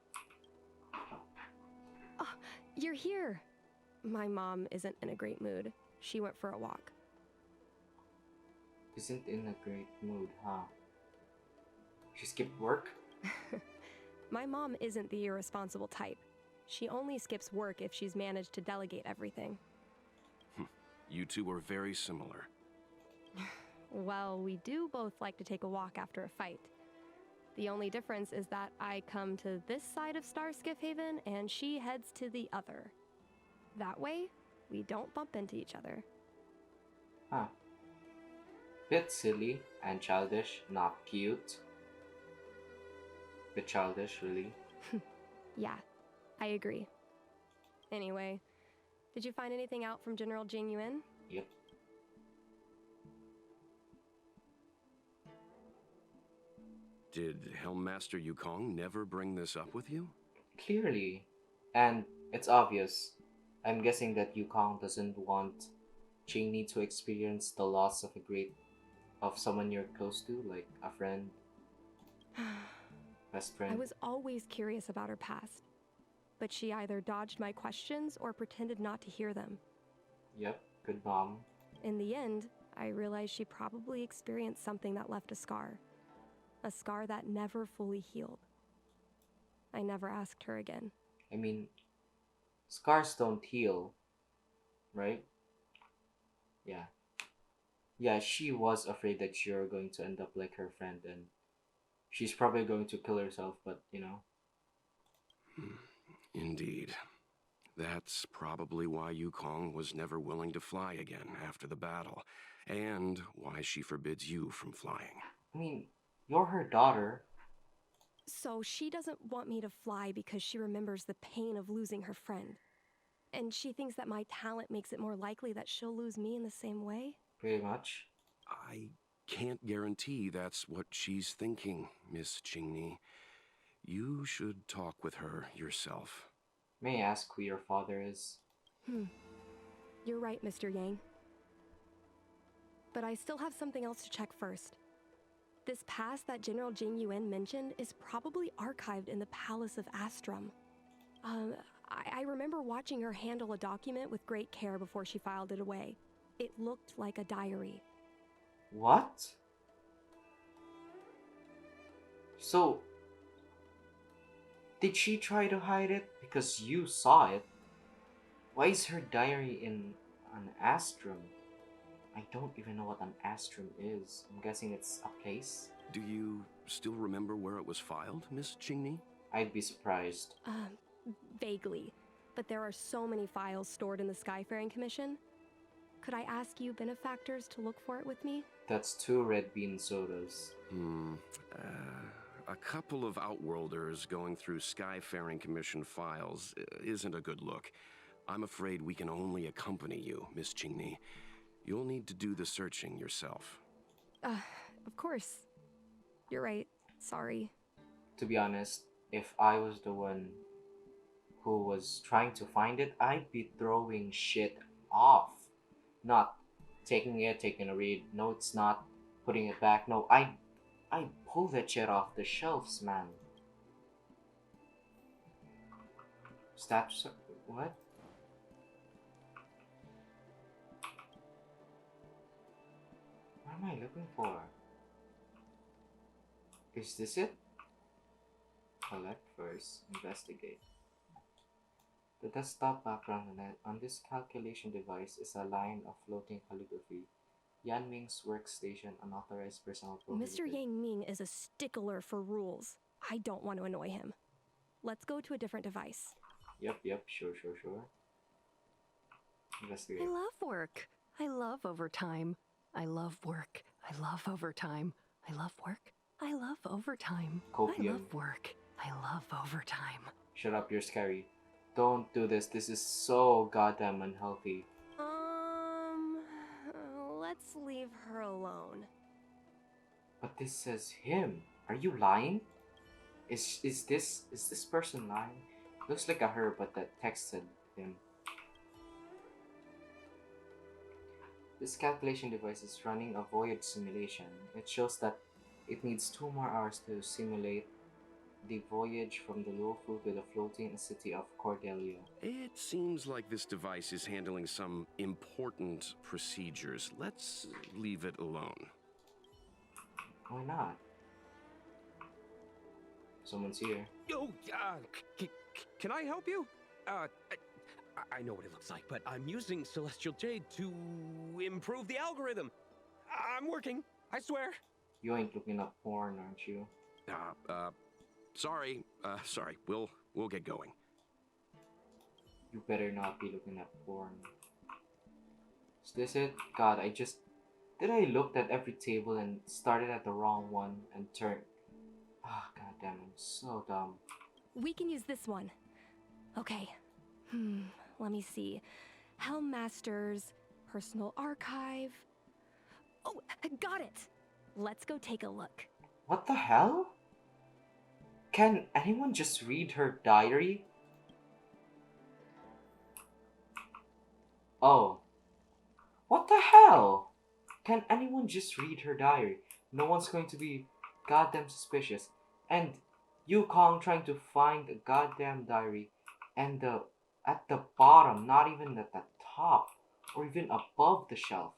You're here. My mom isn't in a great mood. She went for a walk. Isn't in a great mood, huh? She skipped work? My mom isn't the irresponsible type. She only skips work if she's managed to delegate everything. You two are very similar. Well, we do both like to take a walk after a fight. The only difference is that I come to this side of Starskiff Haven and she heads to the other. That way, we don't bump into each other. Huh. Bit silly and childish, not cute. Bit childish, really. Yeah, I agree. Anyway, did you find anything out from General Jing Yuan? Yep. Did Helmmaster Yukong never bring this up with you? Clearly. And it's obvious. I'm guessing that Yukong doesn't want Cheney to experience the loss of someone you're close to, like a friend, best friend. I was always curious about her past, but she either dodged my questions or pretended not to hear them. Yep, good mom. In the end, I realized she probably experienced something that left a scar that never fully healed. I never asked her again. I mean, scars don't heal, right? Yeah. Yeah, she was afraid that you're going to end up like her friend and she's probably going to kill herself, but you know. Indeed. That's probably why Yukong was never willing to fly again after the battle, and why she forbids you from flying. I mean, you're her daughter. So she doesn't want me to fly because she remembers the pain of losing her friend. And she thinks that my talent makes it more likely that she'll lose me in the same way? Pretty much. I can't guarantee that's what she's thinking, Miss Qingni. You should talk with her yourself. May I ask who your father is? You're right, Mr. Yang. But I still have something else to check first. This past that General Jing Yuan mentioned is probably archived in the Palace of Astrum. I remember watching her handle a document with great care before she filed it away. It looked like a diary. What? So, did she try to hide it because you saw it? Why is her diary in an astrum? I don't even know what an astrum is. I'm guessing it's a place? Do you still remember where it was filed, Miss Qingni? I'd be surprised. Vaguely. But there are so many files stored in the Skyfaring Commission. Could I ask you benefactors to look for it with me? That's 2 red bean sodas. A couple of Outworlders going through Skyfaring Commission files isn't a good look. I'm afraid we can only accompany you, Miss Qingni. You'll need to do the searching yourself. Of course. You're right. Sorry. To be honest, if I was the one who was trying to find it, I'd be throwing shit off. Not taking it, taking a read. No, it's not. Putting it back. No, I pull that shit off the shelves, man. Stats. What? What am I looking for? Is this it? Collect first. Investigate. The desktop background on this calculation device is a line of floating calligraphy. Yan Ming's workstation, unauthorized personal prohibited. Mr. Yang Ming is a stickler for rules. I don't want to annoy him. Let's go to a different device. Yep, sure. Investigate. I love work. I love overtime. I love work. I love overtime. I love work. I love overtime. I Copium. love work. I love overtime. Shut up, you're scary. Don't do this. This is so goddamn unhealthy. Let's leave her alone. But this says him. Are you lying? Is this person lying? Looks like a her, but that text said him. This calculation device is running a voyage simulation. It shows that it needs 2 more hours to simulate the voyage from the Luofu to the floating city of Cordelia. It seems like this device is handling some important procedures. Let's leave it alone. Why not? Someone's here. Oh, can I help you? I know what it looks like, but I'm using Celestial Jade to improve the algorithm. I'm working, I swear. You ain't looking up porn, aren't you? Sorry. We'll get going. You better not be looking at porn. Is this it? God, Did I looked at every table and started at the wrong one and turned... Ah, god damn, I'm so dumb. We can use this one. Okay. Let me see. Helm Masters, Personal Archive. Oh, got it! Let's go take a look. What the hell? Can anyone just read her diary? Oh. What the hell? Can anyone just read her diary? No one's going to be goddamn suspicious. And Yukong trying to find a goddamn diary and at the bottom, not even at the top or even above the shelf.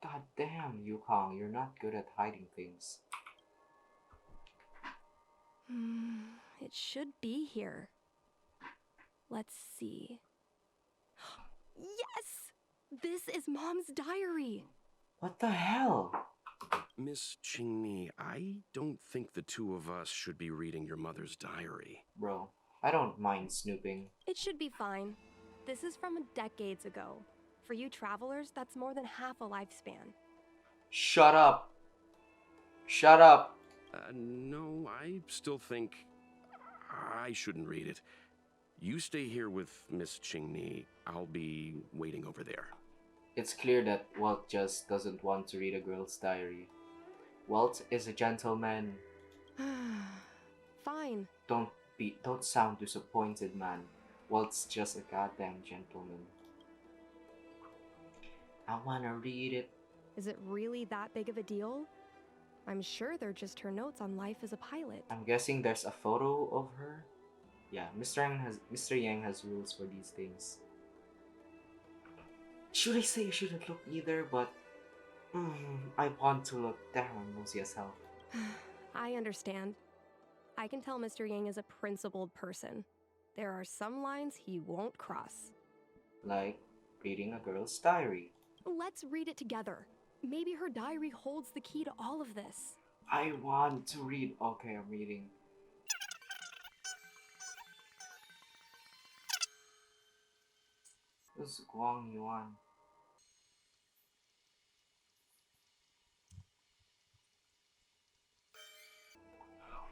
God damn, Yukong, you're not good at hiding things. It should be here. Let's see. Yes! This is Mom's diary. What the hell? Miss Qingni, I don't think the 2 of us should be reading your mother's diary. Bro, I don't mind snooping. It should be fine. This is from decades ago. For you travelers, that's more than half a lifespan. Shut up. Shut up. No, I still think I shouldn't read it. You stay here with Miss Qingni. I'll be waiting over there. It's clear that Walt just doesn't want to read a girl's diary. Walt is a gentleman. Fine. Don't sound disappointed, man. Walt's just a goddamn gentleman. I wanna read it. Is it really that big of a deal? I'm sure they're just her notes on life as a pilot. I'm guessing there's a photo of her. Yeah, Mr. Yang has rules for these things. Should I say I shouldn't look either, but I want to look. Damn, I'm nosy as hell. I understand. I can tell Mr. Yang is a principled person. There are some lines he won't cross. Like reading a girl's diary. Let's read it together. Maybe her diary holds the key to all of this. I want to read. Okay, I'm reading. This is Guang Yuan.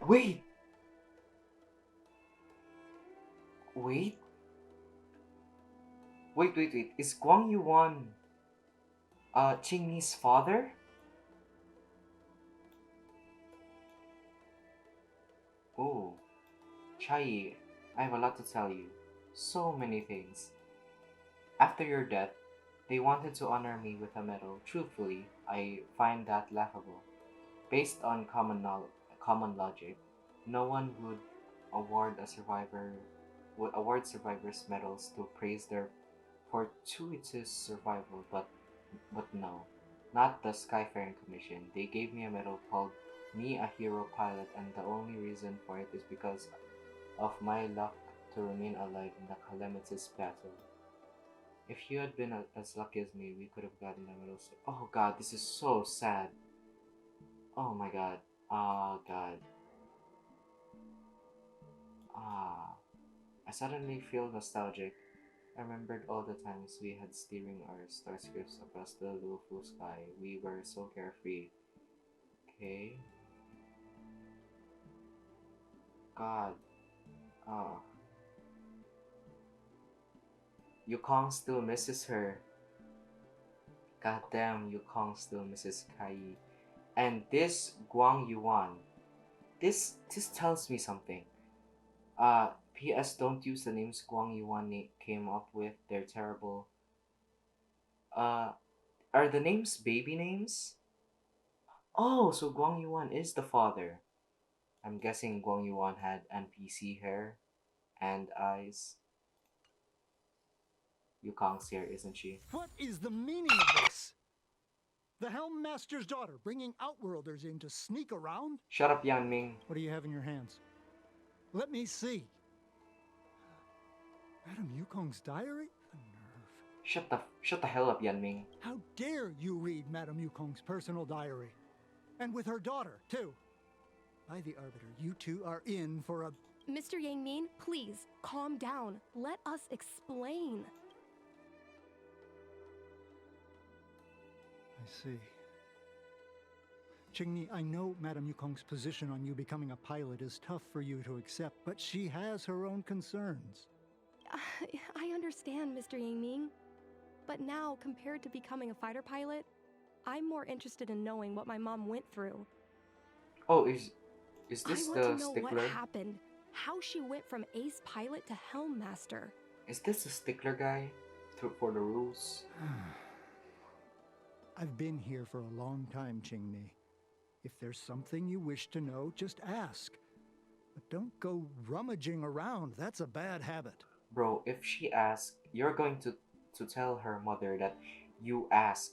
Wait! Wait! Wait. Is Guang Yuan Qingni's father? Oh, Chai, I have a lot to tell you. So many things. After your death, they wanted to honor me with a medal. Truthfully, I find that laughable. Based on common logic, no one award a survivor would award survivors medals to praise their fortuitous survival, but no, not the Skyfaring Commission. They gave me a medal called Me a Hero Pilot, and the only reason for it is because of my luck to remain alive in the calamitous battle. If you had been as lucky as me, we could have gotten the medal. Oh god, this is so sad. Oh my god. Oh god. Ah. I suddenly feel nostalgic. I remembered all the times we had steering our starships across the Lufu sky. We were so carefree. Okay. God. Oh. Yukong still misses her. God damn, Yukong still misses Kai. And this Guang Yuan. This tells me something. P.S. Don't use the names Guang Yuan came up with. They're terrible. Uh, are the names baby names? Oh, so Guang Yuan is the father. I'm guessing Guang Yuan had NPC hair and eyes. Yukong's here, isn't she? What is the meaning of this? The Helm Master's daughter bringing Outworlders in to sneak around? Shut up, Yan Ming. What do you have in your hands? Let me see. Madame Yukong's diary? The nerve. Shut the hell up, Yan Ming. How dare you read Madame Yukong's personal diary? And with her daughter, too. By the Arbiter, you two are in for a... Mr. Yang Min, please, calm down. Let us explain. I see. Qingni, I know Madame Yukong's position on you becoming a pilot is tough for you to accept, but she has her own concerns. I understand, Mr. Yang Ming. But now, compared to becoming a fighter pilot, I'm more interested in knowing what my mom went through. Oh, is this I want the to know stickler? what happened, how she went from ace pilot to helm master. Is this the stickler guy for the rules? I've been here for a long time, Qingni. If there's something you wish to know, just ask. But don't go rummaging around. That's a bad habit. Bro, if she asked, you're going to tell her mother that you asked.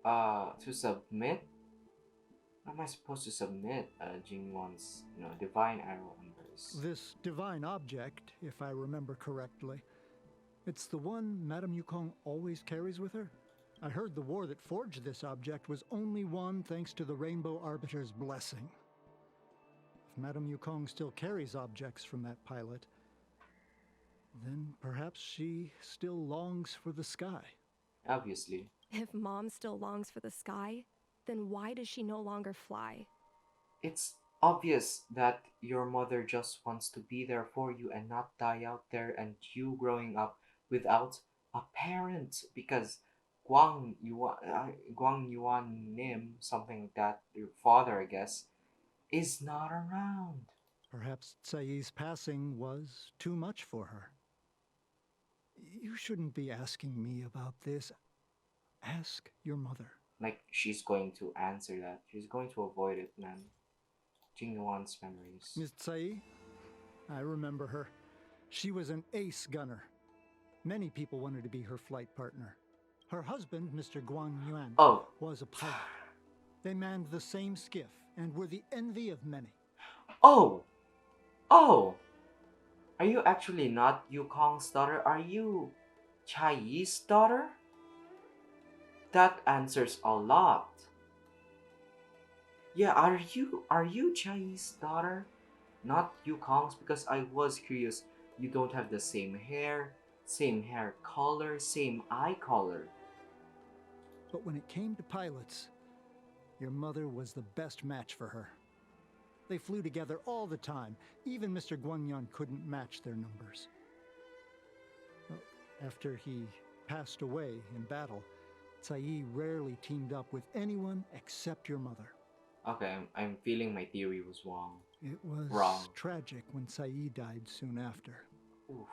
To submit? How am I supposed to submit Jingwon's, divine arrow embers? This divine object, if I remember correctly, it's the one Madame Yukong always carries with her? I heard the war that forged this object was only won thanks to the Rainbow Arbiter's blessing. If Madame Yukong still carries objects from that pilot, then perhaps she still longs for the sky. Obviously. If Mom still longs for the sky, then why does she no longer fly? It's obvious that your mother just wants to be there for you and not die out there, and you growing up without a parent, because Guang Yuan Nim, something like that, your father, I guess, is not around. Perhaps Tsai's passing was too much for her. You shouldn't be asking me about this. Ask your mother. Like, she's going to answer that. She's going to avoid it, man. Jing Yuan's memories. Miss Tsai, I remember her. She was an ace gunner. Many people wanted to be her flight partner. Her husband, Mr. Guang Yuan, was a pilot. They manned the same skiff and were the envy of many. Oh! Are you actually not Yukong's daughter? Are you Chai's daughter? That answers a lot. Yeah, are you Chai's daughter? Not Yukong's, because I was curious. You don't have the same hair color, same eye color. But when it came to pilots, Your mother was the best match for her. They flew together all the time. Even Mr. Guanyan couldn't match their numbers. Well, after he passed away in battle, Tsai rarely teamed up with anyone except your mother. Okay, I'm feeling my theory was wrong. It was Wrong. tragic when Tsai died soon after. Oof.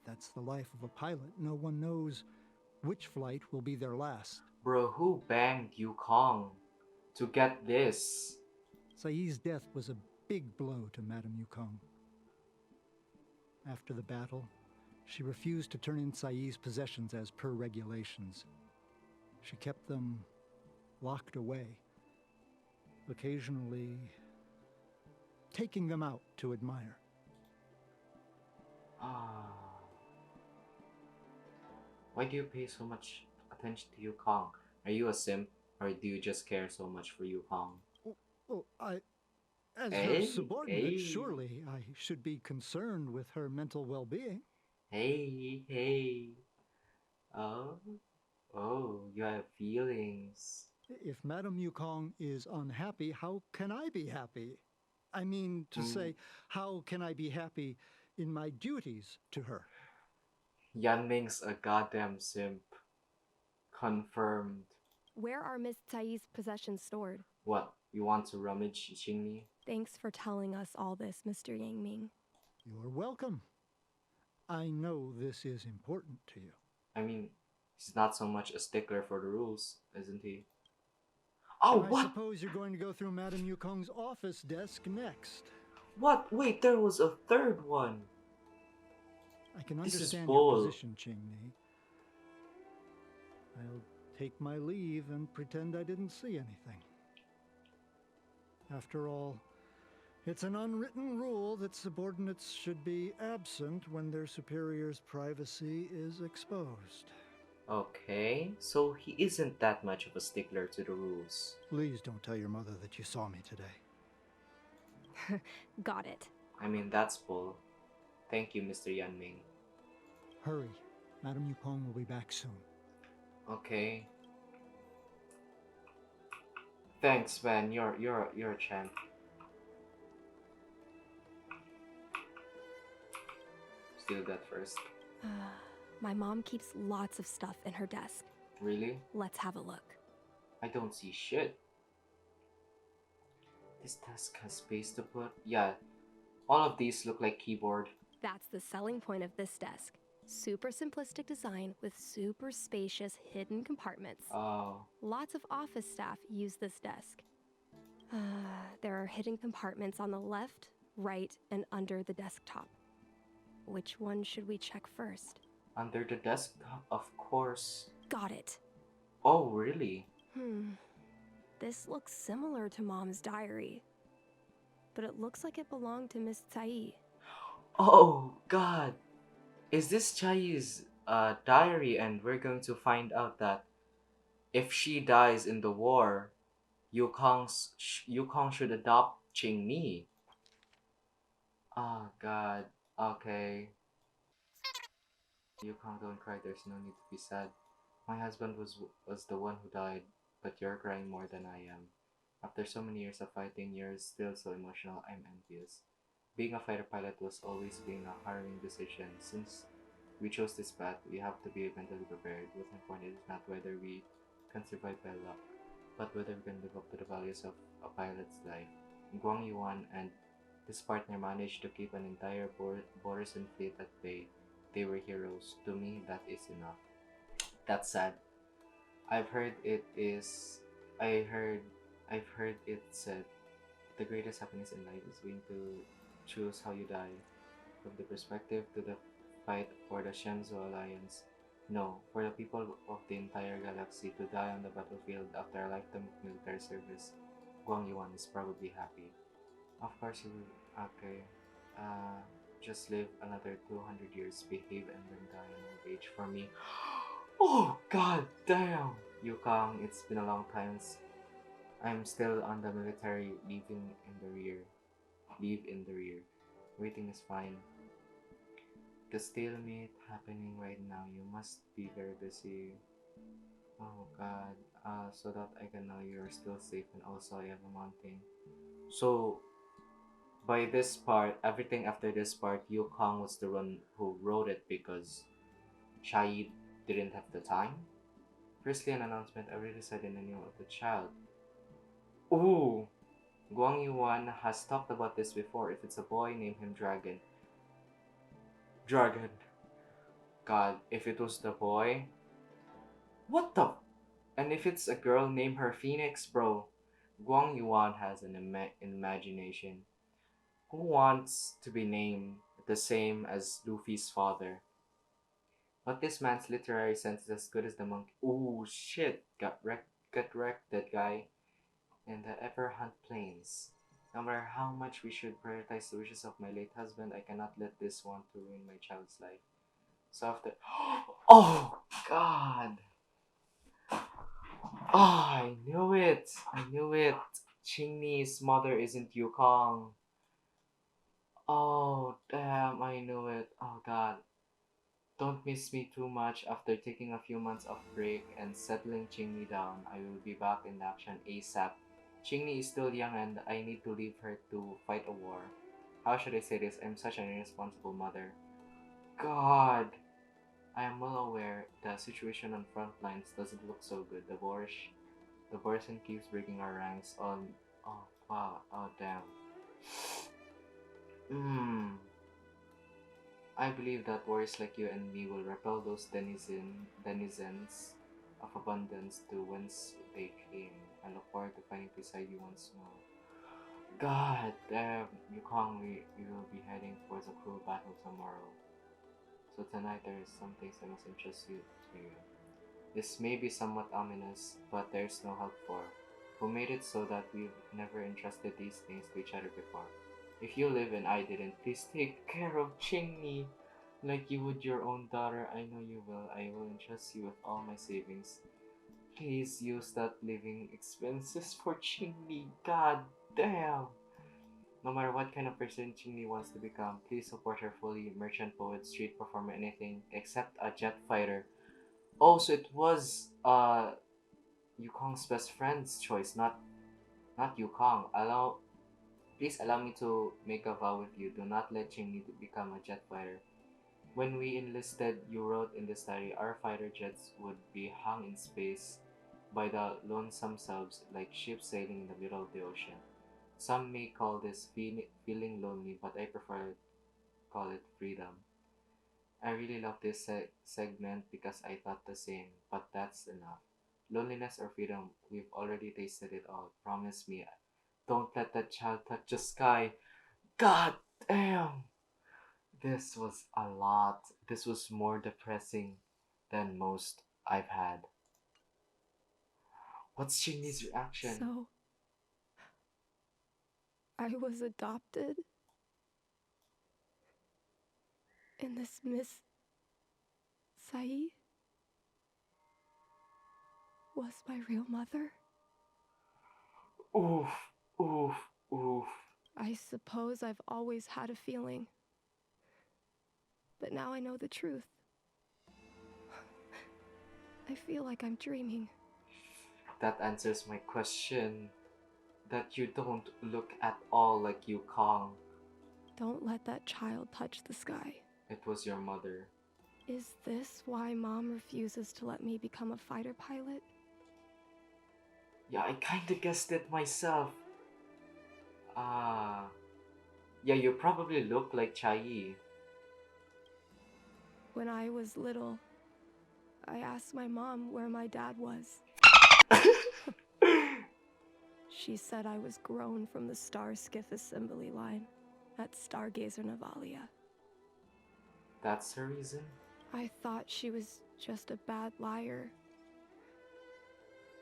That's the life of a pilot. No one knows which flight will be their last. Bro, who banged Yukong to get this? Tsai's death was a big blow to Madame Yukong. After the battle, she refused to turn in Tsai's possessions as per regulations. She kept them locked away, occasionally taking them out to admire. Ah. Why do you pay so much attention to Yukong? Are you a simp, or do you just care so much for Yukong? Oh, as her Hey, subordinate, hey. surely I should be concerned with her mental well-being. Hey. Oh, you have feelings. If Madame Yukong is unhappy, how can I be happy? I mean, to say, how can I be happy in my duties to her? Yanming's a goddamn simp. Confirmed. Where are Miss Tsai's possessions stored? What? You want to rummage Xingmi? Thanks for telling us all this, Mr. Yangming. You're welcome. I know this is important to you. I mean, he's not so much a stickler for the rules, isn't he? Oh, I what? suppose you're going to go through Madame Yukong's office desk next. What? Wait, there was a third one. I can This is understand bull. your position, Qingni. I'll take my leave and pretend I didn't see anything. After all, it's an unwritten rule that subordinates should be absent when their superior's privacy is exposed. Okay, so he isn't that much of a stickler to the rules. Please don't tell your mother that you saw me today. Got it. I mean, that's bull. Thank you, Mr. Yanming. Hurry. Madame Yukong will be back soon. Okay. Thanks, man. You're a champ. Steal that first. My mom keeps lots of stuff in her desk. Really? Let's have a look. I don't see shit. This desk has space to put. Yeah, all of these look like keyboard. That's the selling point of this desk. Super simplistic design with super spacious hidden compartments. Oh, Lots of office staff use this desk. There are hidden compartments on the left, right, and under the desktop. Which one should we check first? under the desktop, of course. Got it. Oh, really? This looks similar to Mom's diary. But it looks like it belonged to Miss Tsai. Oh, God. Is this Chai's diary, and we're going to find out that if she dies in the war, Yukong should adopt Qingmi. Oh, God. Okay. Yukong, don't cry. There's no need to be sad. My husband was the one who died, but you're crying more than I am. After so many years of fighting, you're still so emotional. I'm envious. Being a fighter pilot was always being a harrowing decision. Since we chose this path, we have to be mentally prepared. What's important is not whether we can survive by luck, but whether we can live up to the values of a pilot's life. Guang Yuan and his partner managed to keep an entire Borisan fleet at bay. They were heroes. To me, that is enough. That's sad. I've heard it said the greatest happiness in life is being to choose how you die. From the perspective to the fight for the Shenzhou Alliance. No, for the people of the entire galaxy to die on the battlefield after a lifetime of military service, Guang Yuan is probably happy. Of course you will. Okay. Just live another 200 years, behave, and then die in old age for me. Oh, god damn! Yukong, it's been a long time. I'm still on the military leave in the rear. Waiting is fine. The stalemate happening right now. You must be very busy. Oh god. so that I can know you're still safe and also I have a mountain. So by this part, everything after this part, Yukong was the one who wrote it because Shai didn't have the time. Firstly, an announcement already said in the name of the child. Ooh! Guang Yuan has talked about this before. If it's a boy, name him Dragon. Dragon. God, if it was the boy. What the? And if it's a girl, name her Phoenix, bro. Guang Yuan has an imagination. Who wants to be named the same as Luffy's father? But this man's literary sense is as good as the monkey. Ooh, shit. Got wrecked, that guy. In the Ever Hunt Plains. No matter how much we should prioritize the wishes of my late husband, I cannot let this want to ruin my child's life. So after. Oh, God. Oh, I knew it. I knew it. Chingni's mother isn't Yukong. Oh, damn, I knew it. Oh, God. Don't miss me too much. After taking a few months of break and settling Chingni down, I will be back in action ASAP. Chingni is still young and I need to leave her to fight a war. How should I say this? I'm such an irresponsible mother. God! I am well aware the situation on front lines doesn't look so good. The Borson keeps breaking our ranks on... Oh, wow. Oh, damn. I believe that warriors like you and me will repel those denizens of abundance to whence they came. I look forward to fighting beside you once more. God damn, Yukong, we will be heading towards a cruel battle tomorrow. So tonight there is some things I must entrust you to you. This may be somewhat ominous, but there's no help for. Who made it so that we've never entrusted these things to each other before? If you live and I didn't, please take care of Chingni like you would your own daughter. I know you will. I will entrust you with all my savings. Please use that living expenses for Chingni. God damn. No matter what kind of person Chingni wants to become, please support her fully. Merchant, poet, street performer, anything except a jet fighter. Oh, so it was Yukong's best friend's choice, not Yukong. Please allow me to make a vow with you. Do not let Chingni become a jet fighter. When we enlisted, you wrote in this diary, our fighter jets would be hung in space by the lonesome selves like ships sailing in the middle of the ocean. Some may call this feeling lonely, but I prefer to call it freedom. I really love this segment because I thought the same, but that's enough. Loneliness or freedom, we've already tasted it all. Promise me, don't let that child touch the sky. God damn! This was a lot. This was more depressing than most I've had. What's Shinni's reaction? So, I was adopted? And this Miss Sai was my real mother? Oof, oof, oof. I suppose I've always had a feeling. But now I know the truth. I feel like I'm dreaming. That answers my question. That you don't look at all like Yukong. Don't let that child touch the sky. It was your mother. Is this why Mom refuses to let me become a fighter pilot? Yeah, I kinda guessed it myself. Ah. Yeah, you probably look like Chai. When I was little, I asked my mom where my dad was. She said I was grown from the Star Skiff assembly line at Stargazer Navalia. That's her reason? I thought she was just a bad liar.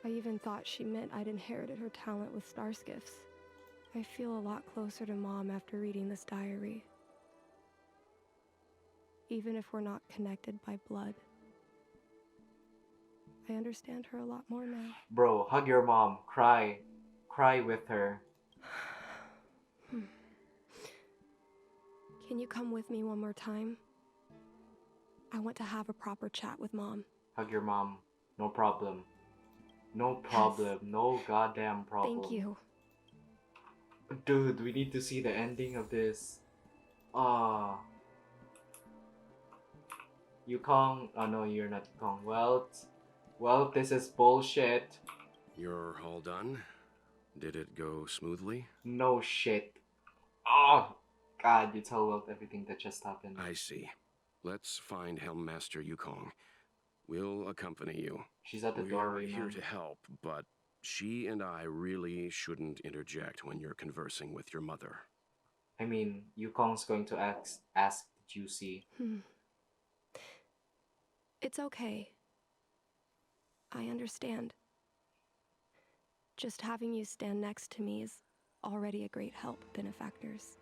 I even thought she meant I'd inherited her talent with star skiffs. I feel a lot closer to Mom after reading this diary. Even if we're not connected by blood. I understand her a lot more now. Bro, hug your mom. Cry. Cry with her. Can you come with me one more time? I want to have a proper chat with Mom. Hug your mom. No problem. No problem. No goddamn problem. Thank you. Dude, we need to see the ending of this. Ah, Yukong. Oh no, you're not Yukong. Well, this is bullshit. You're all done? Did it go smoothly? No shit. Oh, God, you told about everything that just happened. I see. Let's find Helmmaster Yukong. We'll accompany you. She's at the We're doorway, here man. to help, but she and I really shouldn't interject when you're conversing with your mother. I mean, Yukong's going to ask Juicy. It's okay. I understand. Just having you stand next to me is already a great help, benefactors.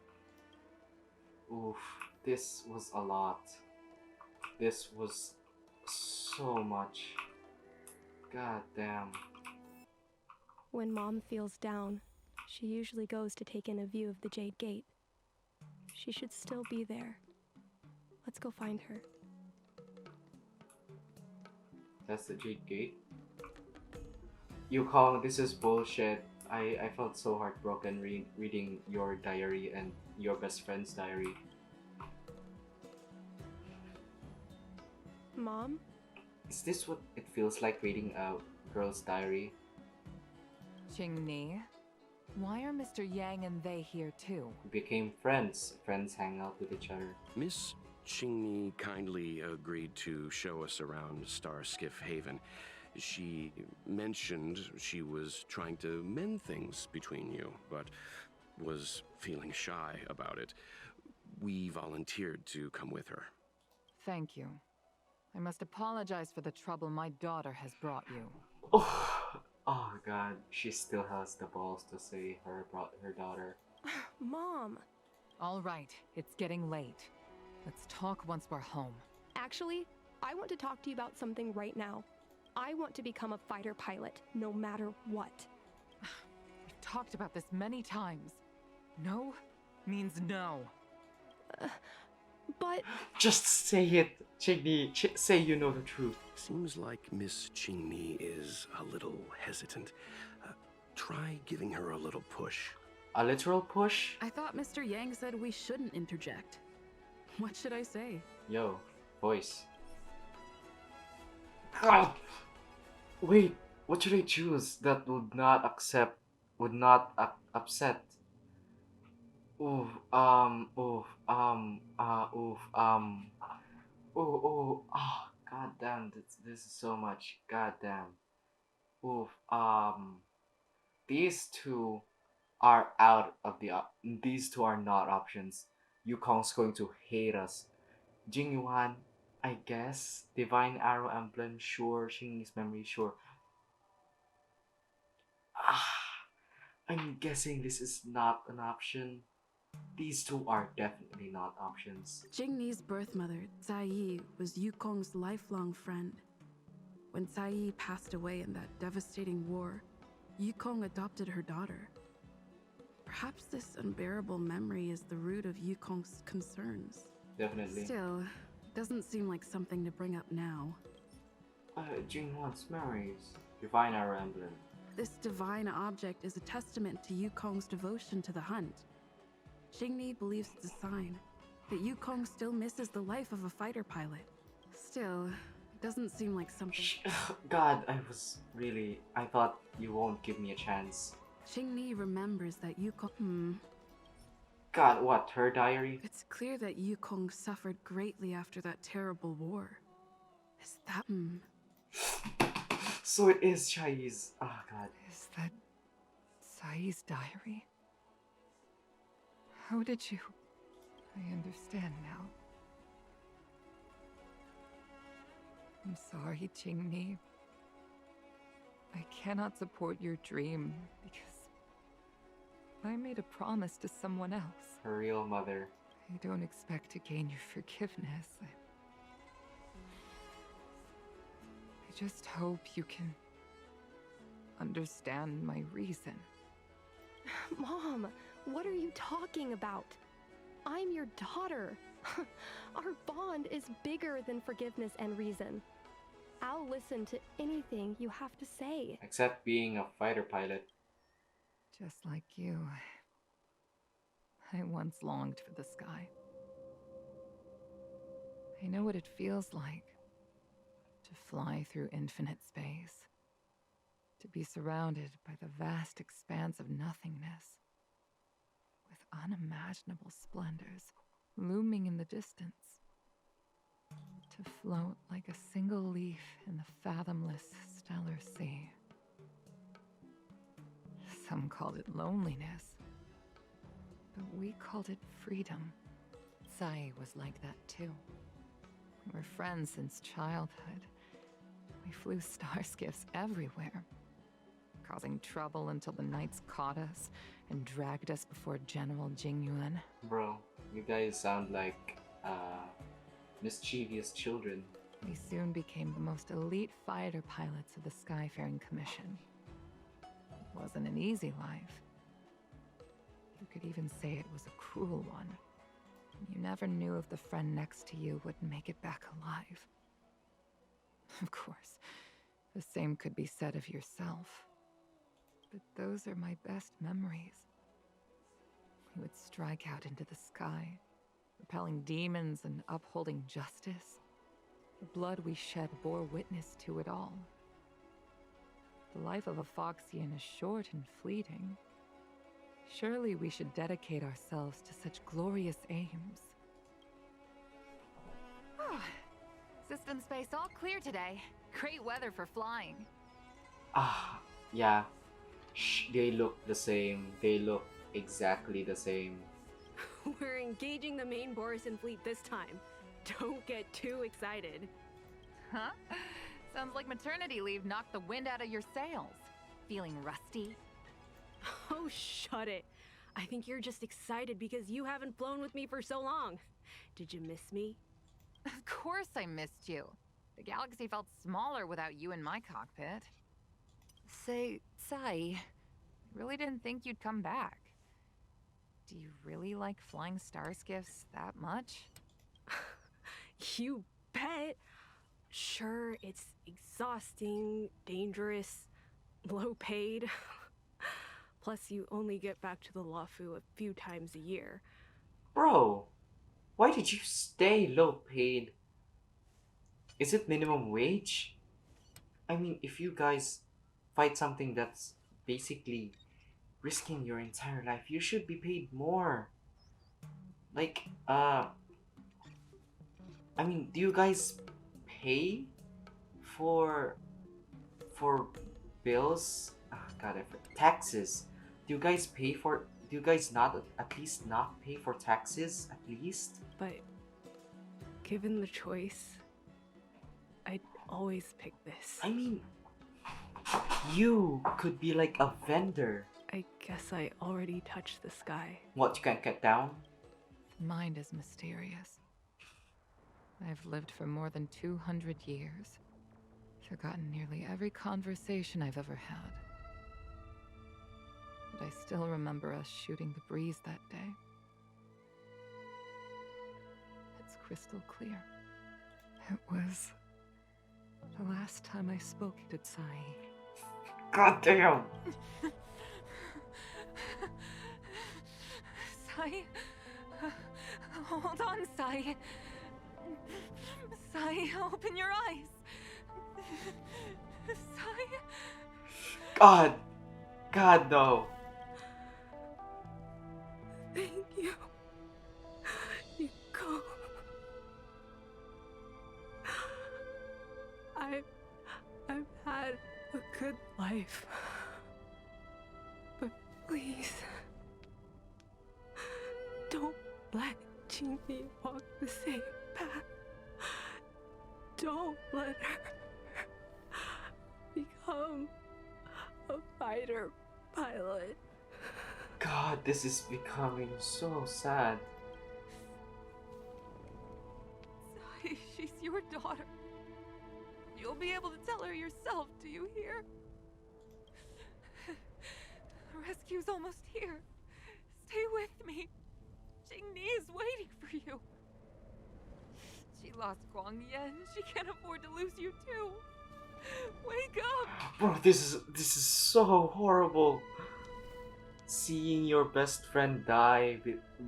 Oof, this was a lot. This was so much. God damn. When Mom feels down, she usually goes to take in a view of the Jade Gate. She should still be there. Let's go find her. That's the Jade Gate. Yukong, this is bullshit. I felt so heartbroken reading your diary and your best friend's diary. Mom? Is this what it feels like reading a girl's diary? Qingni, why are Mr. Yang and they here too? We became friends. Friends hang out with each other. Miss Qingni kindly agreed to show us around Star Skiff Haven. She mentioned she was trying to mend things between you, but was feeling shy about it. We volunteered to come with her. Thank you. I must apologize for the trouble my daughter has brought you. Oh God, she still has the balls to say her brought her daughter. Mom! All right, it's getting late. Let's talk once we're home. Actually, I want to talk to you about something right now. I want to become a fighter pilot, no matter what. We've talked about this many times. No means no. But... Just say it, Chigni. Say you know the truth. Seems like Miss Qingni is a little hesitant. Try giving her a little push. A literal push? I thought Mr. Yang said we shouldn't interject. What should I say? Yo, voice. Ah! Wait, what should I choose that would not upset? Oof, oof, god damn, this is so much, god damn. Oof, these two are out of these two are not options. Yukong's going to hate us. Jingyuan, I guess. Divine Arrow Emblem, sure. Xingyi's Memory, sure. I'm guessing this is not an option. These two are definitely not options. Jingni's birth mother, Cai Yi, was Yukong's lifelong friend. When Cai Yi passed away in that devastating war, Yukong adopted her daughter. Perhaps this unbearable memory is the root of Yukong's concerns. Definitely. Still, doesn't seem like something to bring up now. Jingyuan's memories. Divine Arrow Emblem. This divine object is a testament to Yukong's devotion to the hunt. Qingni believes it's a sign that Yukong still misses the life of a fighter pilot. Still, doesn't seem like something... God, I thought you won't give me a chance. Qingni remembers that Yukong... God, what, her diary? It's clear that Yukong suffered greatly after that terrible war. Is that... So it is Chinese. Oh God. Is that Sai's diary? How did you... I understand now. I'm sorry, Qingni. I cannot support your dream because I made a promise to someone else. Her real mother. I don't expect to gain your forgiveness. I just hope you can understand my reason. Mom, what are you talking about? I'm your daughter. Our bond is bigger than forgiveness and reason. I'll listen to anything you have to say. Except being a fighter pilot. Just like you, I once longed for the sky. I know what it feels like to fly through infinite space, to be surrounded by the vast expanse of nothingness, with unimaginable splendors looming in the distance, to float like a single leaf in the fathomless stellar sea. Some called it loneliness, but we called it freedom. Sai was like that too. We were friends since childhood. We flew star skiffs everywhere, causing trouble until the knights caught us and dragged us before General Jingyuan. Bro, you guys sound like mischievous children. We soon became the most elite fighter pilots of the Skyfaring Commission. It wasn't an easy life. You could even say it was a cruel one. You never knew if the friend next to you would make it back alive. Of course, the same could be said of yourself. But those are my best memories. We would strike out into the sky, repelling demons and upholding justice. The blood we shed bore witness to it all. The life of a Foxian is short and fleeting. Surely we should dedicate ourselves to such glorious aims. System space all clear today. Great weather for flying. Ah, yeah. They look the same. They look exactly the same. We're engaging the main Borison fleet this time. Don't get too excited. Huh? Sounds like maternity leave knocked the wind out of your sails. Feeling rusty? Oh, shut it. I think you're just excited because you haven't flown with me for so long. Did you miss me? Of course I missed you. The galaxy felt smaller without you in my cockpit. Say, Sai, I really didn't think you'd come back. Do you really like flying star skiffs that much? You bet. Sure, it's exhausting, dangerous, low paid. Plus, you only get back to the Luofu a few times a year. Bro, why did you stay low paid? Is it minimum wage? I mean, if you guys fight something that's basically risking your entire life, you should be paid more. Like, I mean, do you guys pay for bills? Ah, God, taxes. Do you guys pay for? Do you guys not at least not pay for taxes at least? But given the choice, I'd always pick this. I mean, you could be like a vendor. I guess I already touched the sky. What, you can't get down? Mind is mysterious. I've lived for more than 200 years. Forgotten nearly every conversation I've ever had. But I still remember us shooting the breeze that day. It's crystal clear. It was the last time I spoke to Sai. God damn! Sai? Hold on, Sai. Sai, open your eyes. Sai? God! God, no! Thank you. Yukong. I've had a good life. But please, don't let Jinmi walk the same path. Don't let her become a fighter pilot. God, this is becoming so sad. Sai, she's your daughter. You'll be able to tell her yourself, do you hear? The rescue's almost here. Stay with me. Jingni is waiting for you. She lost Guang Yan. She can't afford to lose you too. Wake up! Bro, this is so horrible. Seeing your best friend die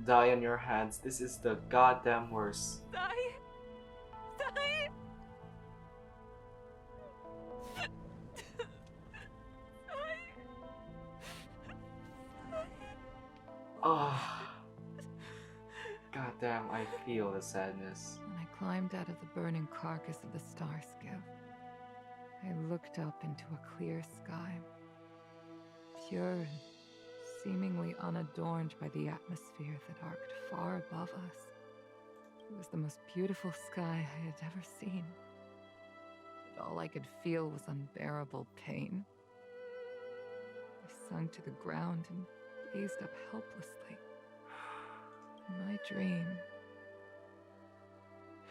on your hands. This is the goddamn worst. Sai! Sai! Ah, goddamn, I feel the sadness. When I climbed out of the burning carcass of the star skiff, I looked up into a clear sky. Pure and seemingly unadorned by the atmosphere that arced far above us. It was the most beautiful sky I had ever seen. But all I could feel was unbearable pain. I sunk to the ground and gazed up helplessly. In my dream,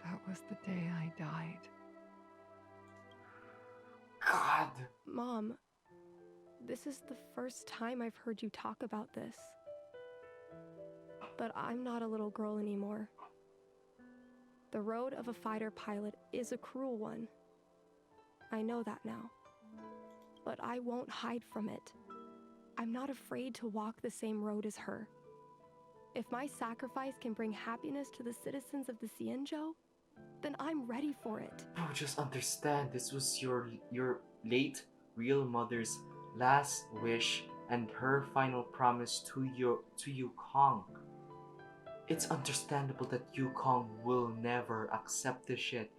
that was the day I died. God. Mom, this is the first time I've heard you talk about this. But I'm not a little girl anymore. The road of a fighter pilot is a cruel one. I know that now. But I won't hide from it. I'm not afraid to walk the same road as her. If my sacrifice can bring happiness to the citizens of the Cienjo, then I'm ready for it. Bro, just understand, this was your late real mother's last wish and her final promise to Yukong. It's understandable that Yukong will never accept this shit.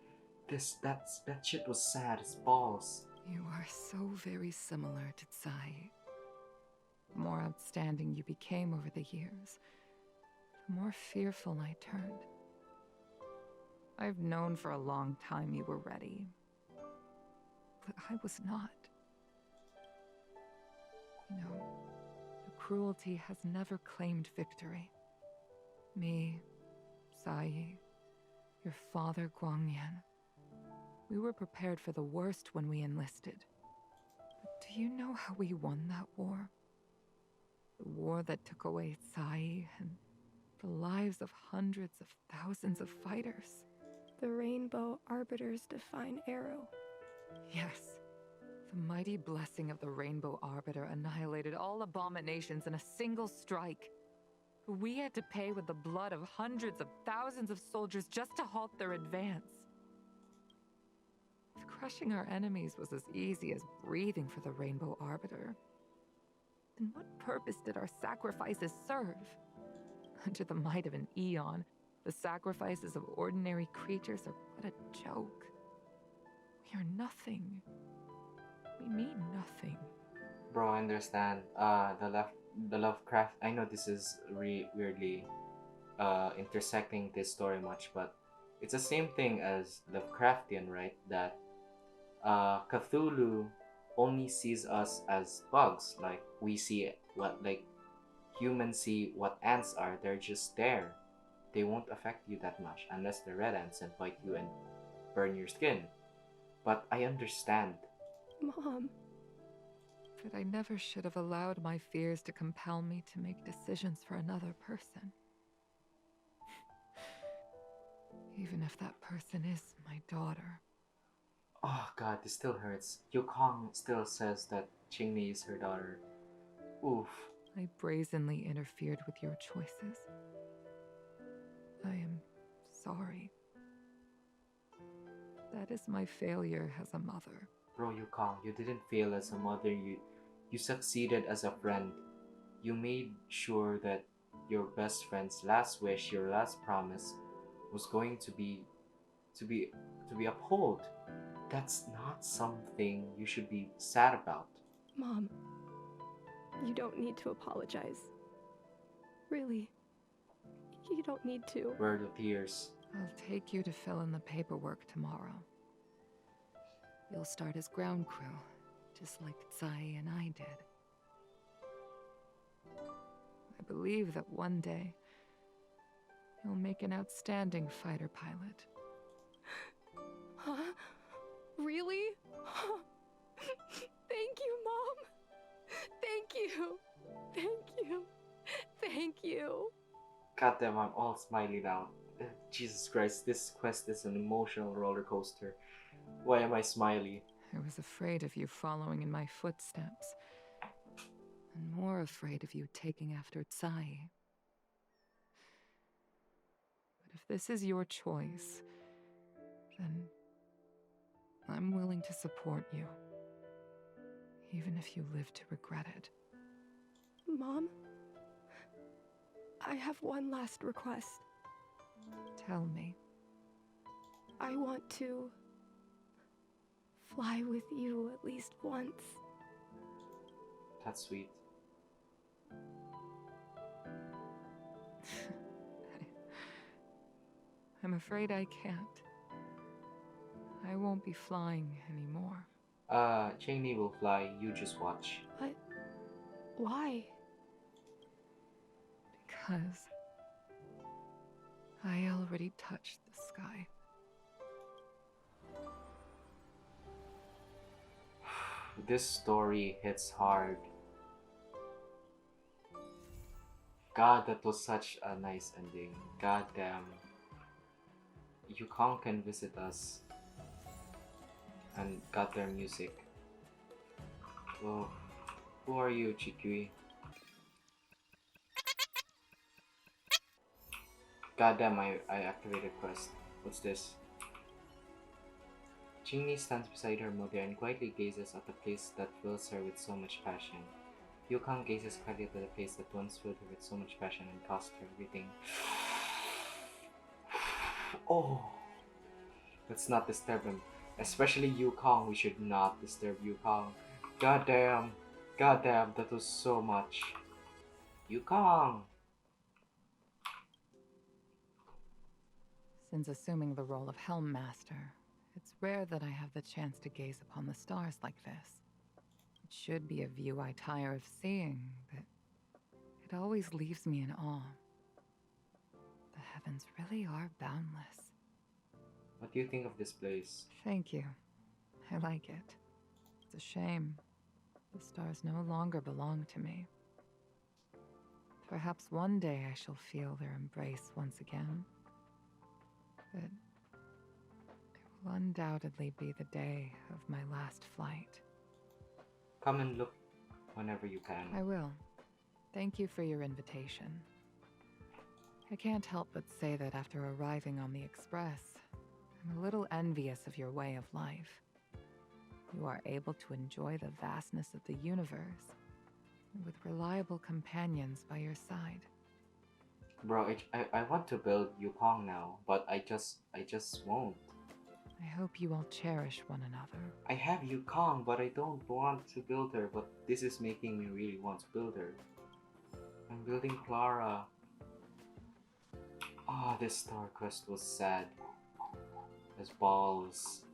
That shit was sad as balls. You are so very similar to Tsai. The more outstanding you became over the years, the more fearful I turned. I've known for a long time you were ready, but I was not. You know, the cruelty has never claimed victory. Me, Sai, your father Guangyan, we were prepared for the worst when we enlisted. But do you know how we won that war? The war that took away Sai and the lives of hundreds of thousands of fighters. The Rainbow Arbiter's divine arrow. Yes. The mighty blessing of the Rainbow Arbiter annihilated all abominations in a single strike. We had to pay with the blood of hundreds of thousands of soldiers just to halt their advance. If crushing our enemies was as easy as breathing for the Rainbow Arbiter, then what purpose did our sacrifices serve? Under the might of an eon, the sacrifices of ordinary creatures are but a joke. We are nothing. We mean nothing. Bro, I understand. The Lovecraft. I know this is weirdly intersecting this story much, but it's the same thing as Lovecraftian, right? That Cthulhu only sees us as bugs. Like we see what humans see what ants are. They're just there. They won't affect you that much unless they're red ants and bite you and burn your skin. But I understand. Mom. But I never should have allowed my fears to compel me to make decisions for another person. Even if that person is my daughter. Oh god, this still hurts. Yukong still says that Qingmi is her daughter. Oof. I brazenly interfered with your choices. I am sorry. That is my failure as a mother. Bro, Yukong, you didn't fail as a mother. You succeeded as a friend. You made sure that your best friend's last wish, your last promise, was going to be upheld. That's not something you should be sad about. Mom, you don't need to apologize. Really. You don't need to. Where are the tears? I'll take you to fill in the paperwork tomorrow. You'll start as ground crew, just like Tsai and I did. I believe that one day, you'll make an outstanding fighter pilot. Huh? Really? Thank you, Mom. Thank you. Thank you. Thank you. Goddamn, I'm all smiley now. Jesus Christ, this quest is an emotional roller coaster. Why am I smiley? I was afraid of you following in my footsteps, and more afraid of you taking after Tsai. But if this is your choice, then I'm willing to support you, even if you live to regret it. Mom, I have one last request. Tell me. I want to fly with you at least once. That's sweet. I'm afraid I can't. I won't be flying anymore. Jamie will fly, you just watch. But why? Because I already touched the sky. This story hits hard. God, that was such a nice ending. God damn. Yukong can visit us. And got their music. Oh, who are you, Chikui? God damn, I activated quest. What's this? Chingni stands beside her mother and quietly gazes at the place that fills her with so much passion. Yukong gazes quietly at the place that once filled her with so much passion and cost her everything. Oh, let's not disturb him. Especially Yukong, we should not disturb Yukong. God damn, that was so much. Yukong! Since assuming the role of Helm Master, it's rare that I have the chance to gaze upon the stars like this. It should be a view I tire of seeing, but it always leaves me in awe. The heavens really are boundless. What do you think of this place? Thank you. I like it. It's a shame. The stars no longer belong to me. Perhaps one day I shall feel their embrace once again. But it will undoubtedly be the day of my last flight. Come and look whenever you can. I will. Thank you for your invitation. I can't help but say that after arriving on the Express, I'm a little envious of your way of life. You are able to enjoy the vastness of the universe, with reliable companions by your side. Bro, I want to build Yukong now, but I just won't. I hope you all cherish one another. I have Yukong, but I don't want to build her, but this is making me really want to build her. I'm building Clara. Ah, this Star Quest was sad. As balls.